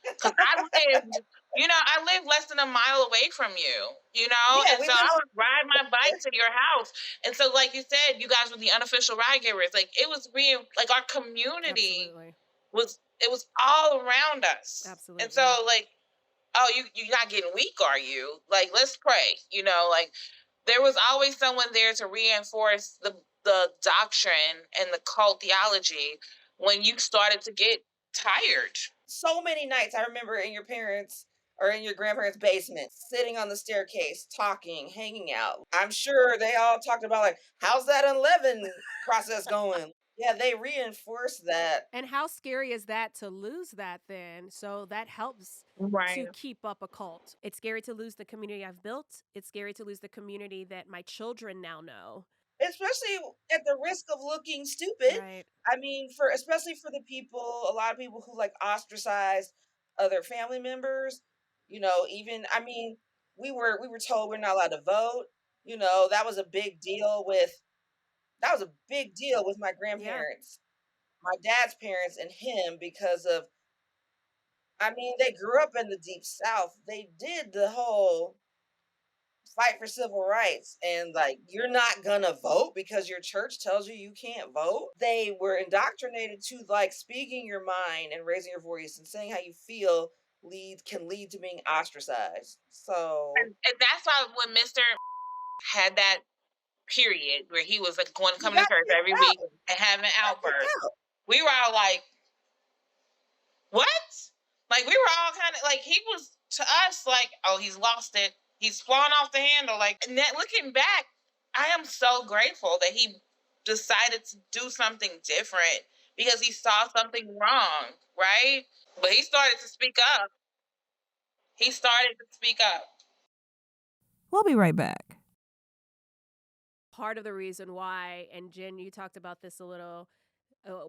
Because I lived less than a mile away from you, Yeah, and we so live I would ride my bike to your house. And so, like you said, you guys were the unofficial ride givers. Like, it was real, like, our community absolutely. was all around us. And Absolutely. so, like, oh, you're not getting weak, are you? Like, let's pray, like, there was always someone there to reinforce the doctrine and the cult theology when you started to get tired. so many nights I remember in your parents' or in your grandparents' basement, sitting on the staircase, talking, hanging out. I'm sure they all talked about like, how's that unleavened process going? Yeah, they reinforce that. And how scary is that to lose that then? So that helps Right. to keep up a cult. It's scary to lose the community I've built. It's scary to lose the community that my children now know. Especially at the risk of looking stupid. Right. I mean, for especially for the people, a lot of people who like ostracize other family members, even, I mean, we were told we're not allowed to vote. That was a big deal with my Yeah. grandparents, my dad's parents and him, because of, I mean, they grew up in the deep South. They did the whole fight for civil rights, and like, you're not gonna vote because your church tells you can't vote. They were indoctrinated to like speaking your mind and raising your voice and saying how you feel can lead to being ostracized. So And that's why when Mr. had that period where he was like going he coming to got church every kicked week out. and having an He got kicked outburst, out. we were all like, what? Like, we were all kind of like, he was to us like, oh, he's lost it. He's fallen off the handle. Like, and that, looking back, I am so grateful that he decided to do something different because he saw something wrong, right? But he started to speak up. He started to speak up. We'll be right back. Part of the reason why, and Jen, you talked about this a little,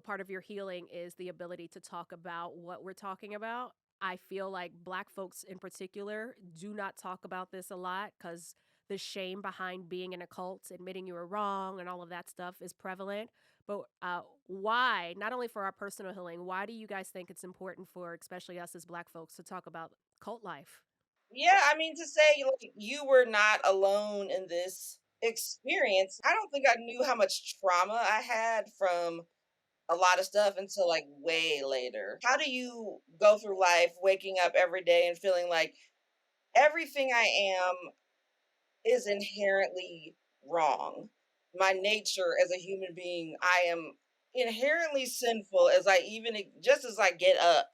part of your healing is the ability to talk about what we're talking about. I feel like Black folks in particular do not talk about this a lot because the shame behind being in a cult, admitting you were wrong, and all of that stuff is prevalent. But why, not only for our personal healing, why do you guys think it's important for, especially us as Black folks, to talk about cult life? Yeah, I mean, to say like you were not alone in this experience, I don't think I knew how much trauma I had from a lot of stuff until like way later. How do you go through life waking up every day and feeling like everything I am is inherently wrong? My nature as a human being, I am inherently sinful as I even just as I get up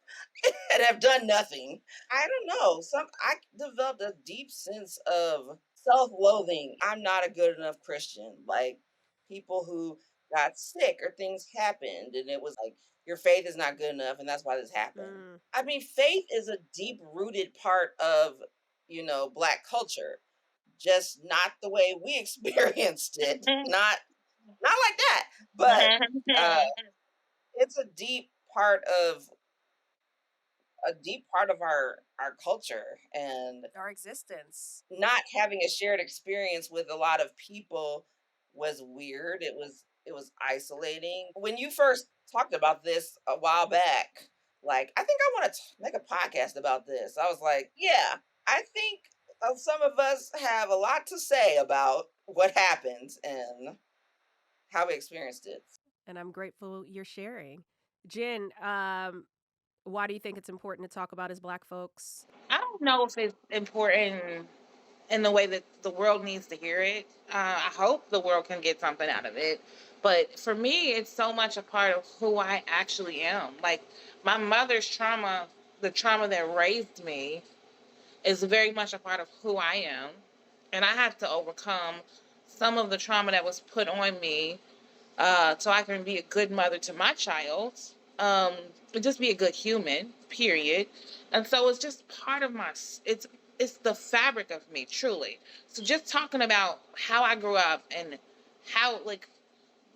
and have done nothing. I don't know. I developed a deep sense of self-loathing. I'm not a good enough Christian. Like people who got sick or things happened and it was like your faith is not good enough and that's why this happened. I mean, faith is a deep rooted part of, Black culture, just not the way we experienced it. Not like that. But it's a deep part of our culture, and Our existence. not having a shared experience with a lot of people was weird. It was isolating. When you first talked about this a while back, like I think I want to make a podcast about this. I was like, yeah, I think some of us have a lot to say about what happened and how we experienced it. And I'm grateful you're sharing. Jen, why do you think it's important to talk about as Black folks? I don't know if it's important in the way that the world needs to hear it. I hope the world can get something out of it. But for me, it's so much a part of who I actually am. Like my mother's trauma, the trauma that raised me, is very much a part of who I am. And I have to overcome some of the trauma that was put on me so I can be a good mother to my child, and just be a good human, period. And so it's just part of it's the fabric of me, truly. So just talking about how I grew up and how, like,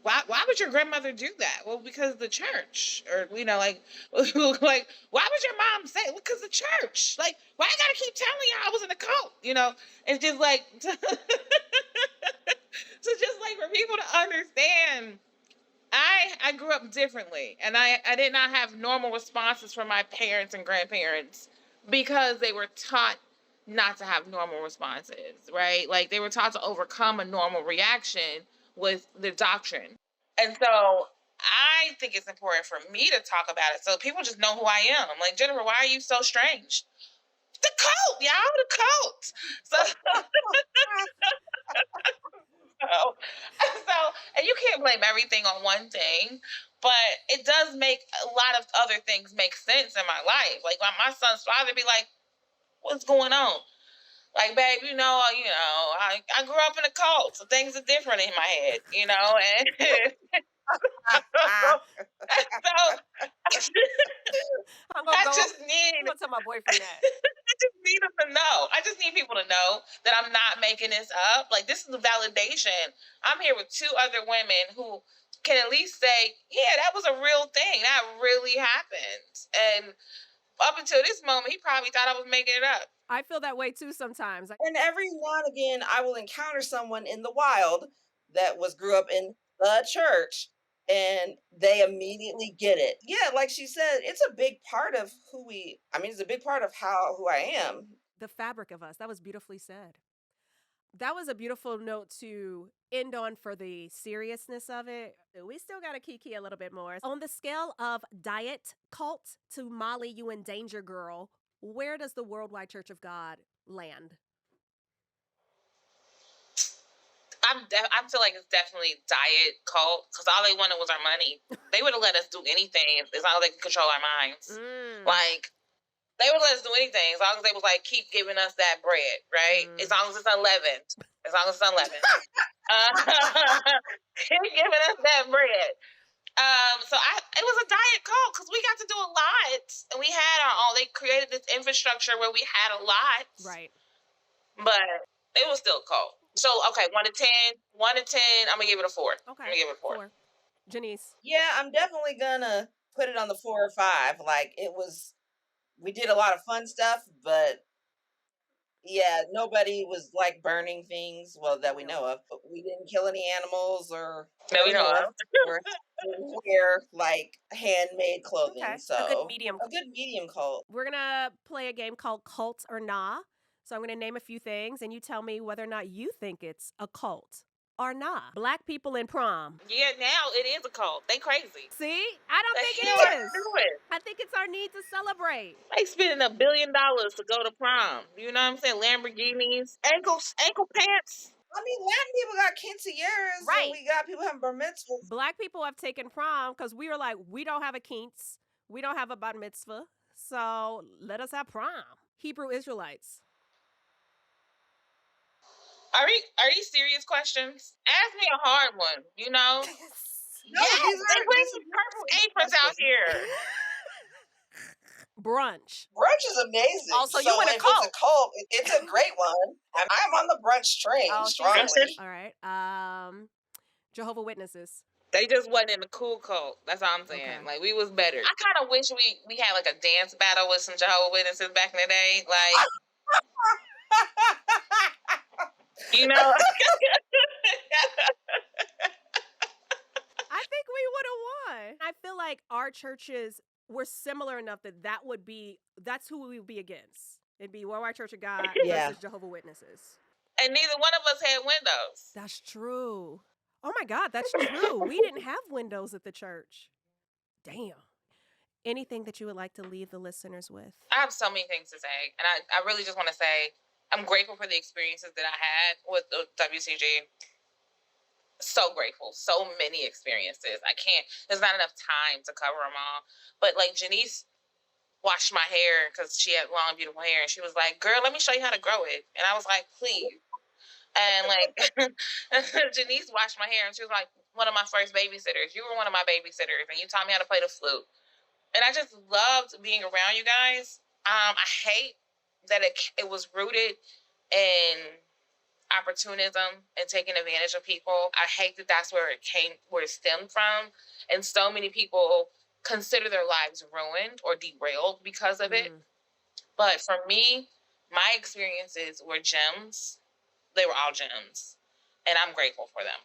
why would your grandmother do that? Well, because the church, or like, like, why would your mom say? Well, because the church. Like, why I gotta keep telling you I was in a cult? It's just like, so just like for people to understand. I grew up differently, and I did not have normal responses from my parents and grandparents because they were taught not to have normal responses, right? Like they were taught to overcome a normal reaction with the doctrine. And so I think it's important for me to talk about it so people just know who I am. Like, Jennifer, why are you so strange? The cult, y'all, the cult. So so, and you can't blame everything on one thing, but it does make a lot of other things make sense in my life. Like my son's father be like, "What's going on?" Like, babe, I grew up in a cult, so things are different in my head, and so I'm gonna I go. just I'm need gonna tell my boyfriend that. I just need them to know. I just need people to know that I'm not making this up. Like, this is a validation. I'm here with two other women who can at least say, yeah, that was a real thing. That really happened. And up until this moment, he probably thought I was making it up. I feel that way too sometimes. And every now and again, I will encounter someone in the wild that grew up in the church and they immediately get it. Yeah, like she said, it's a big part of it's a big part of who I am. The fabric of us. That was beautifully said. That was a beautiful note to end on for the seriousness of it. We still got to kiki a little bit more. On the scale of diet cult to Molly, you in danger, girl, where does the Worldwide Church of God land? I feel like it's definitely diet cult because all they wanted was our money. They would have let us do anything as long as they could control our minds. Like, they would let us do anything as long as they was like, keep giving us that bread, right? As long as it's unleavened. As long as it's unleavened. Keep giving us that bread. So it was a diet cult because we got to do a lot, and we had our own. They created this infrastructure where we had a lot, right? But It was still a cult. So, okay, 1 to 10. 1 to 10, I'm going to give it a 4. Okay. I'm going to give it a 4. Genise. Yeah, I'm definitely gonna put it on the 4 or 5. Like, we did a lot of fun stuff, but yeah, nobody was like burning things, well, that we know of. But we didn't kill any animals or No, we know of. or wear like handmade clothing. Okay. So A good medium. a good medium cult. We're going to play a game called Cult or Nah. So I'm going to name a few things, and you tell me whether or not you think it's a cult or nah. Black people in prom. Yeah, now it is a cult. They crazy. See? I don't The think hell it are is. they doing? I think it's our need to celebrate. They spending $1 billion to go to prom. You know what I'm saying? Lamborghinis, ankle pants. I mean, Latin people got quinceañeras, Right. and we got people having bar mitzvahs. Black people have taken prom because we were like, we don't have a quince, we don't have a bat mitzvah, so let us have prom. Hebrew Israelites. Are these serious questions? Ask me a hard one, you know? No, Yes, these they are- wear these some are purple serious aprons out questions. here. Brunch. Brunch is amazing. Also, you in a if cult. it's a cult, it's a great one. I'm on the brunch train Oh, she's strongly. All right. Jehovah Witnesses. They just wasn't in the cool cult. That's all I'm saying. Okay. Like, we was better. I kind of wish we had, like, a dance battle with some Jehovah's Witnesses back in the day. Like, you know? I think we would have won. I feel like our churches were similar enough that's who we would be against. It'd be Worldwide Church of God Yeah. versus Jehovah Witnesses. And neither one of us had windows. That's true. Oh my God, that's true. We didn't have windows at the church. Damn. Anything that you would like to leave the listeners with? I have so many things to say. And I really just want to say I'm grateful for the experiences that I had with WCG. So grateful. So many experiences. There's not enough time to cover them all. But like Genise washed my hair because she had long, beautiful hair. And she was like, girl, let me show you how to grow it. And I was like, please. And like Genise washed my hair and she was like, one of my first babysitters. You were one of my babysitters and you taught me how to play the flute. And I just loved being around you guys. I hate that it was rooted in opportunism and taking advantage of people. I hate that that's where it stemmed from. And so many people consider their lives ruined or derailed because of it. But for me, my experiences were gems. They were all gems. And I'm grateful for them.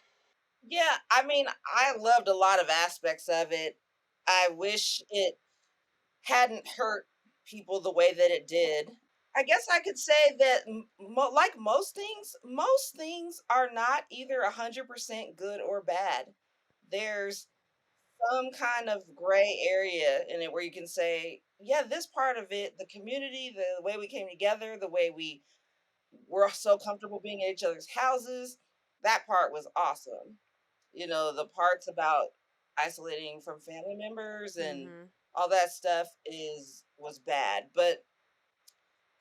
Yeah, I mean, I loved a lot of aspects of it. I wish it hadn't hurt people the way that it did. I guess I could say that, like most things are not either 100% good or bad. There's some kind of gray area in it where you can say, yeah, this part of it, the community, the way we came together, the way we were so comfortable being at each other's houses, that part was awesome. You know, the parts about isolating from family members and all that stuff was bad. But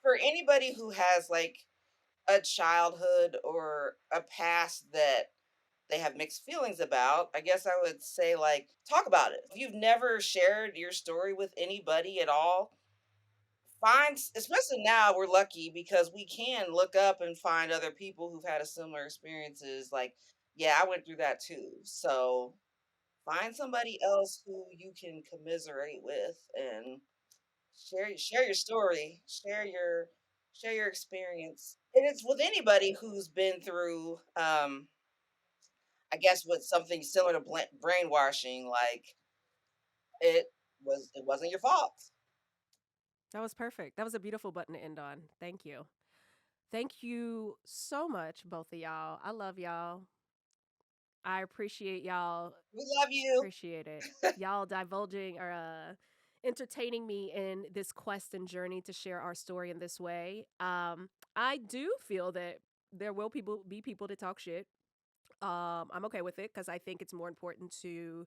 for anybody who has like a childhood or a past that they have mixed feelings about, I guess I would say, like, talk about it. If you've never shared your story with anybody at all, especially now we're lucky because we can look up and find other people who've had a similar experiences. Like, yeah, I went through that too. So find somebody else who you can commiserate with and share your story, share your experience. And it's with anybody who's been through I guess with something similar to brainwashing. Like, it wasn't your fault. That was perfect. That was a beautiful button to end on. Thank you. Thank you so much, both of y'all. I love y'all. I appreciate y'all. We love you. Appreciate it. Y'all divulging or entertaining me in this quest and journey to share our story in this way. I do feel that there will be people to talk shit. I'm okay with it because I think it's more important to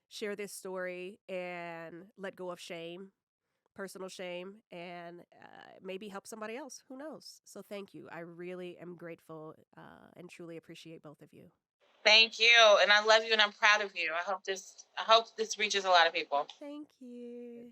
share this story and let go of shame, personal shame, and maybe help somebody else. Who knows? So thank you. I really am grateful and truly appreciate both of you. Thank you. And I love you and I'm proud of you. I hope this reaches a lot of people. Thank you.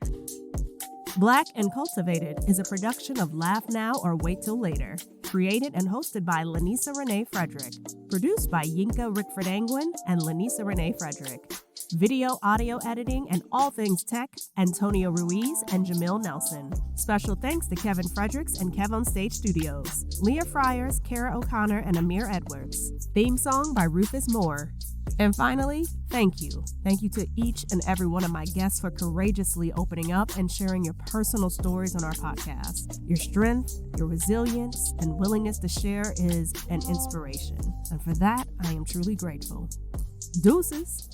Black and CULTivated is a production of Laugh Now or Wait Till Later. Created and hosted by Lanisa Renee Frederick. Produced by Yinka Rickford Angwin and Lanisa Renee Frederick. Video, audio editing, and all things tech, Antonio Ruiz and Jamil Nelson. Special thanks to Kevin Fredericks and Kev on Stage Studios. Leah Friars, Kara O'Connor, and Amir Edwards. Theme song by Rufus Moore. And finally, thank you. Thank you to each and every one of my guests for courageously opening up and sharing your personal stories on our podcast. Your strength, your resilience, and willingness to share is an inspiration. And for that, I am truly grateful. Deuces.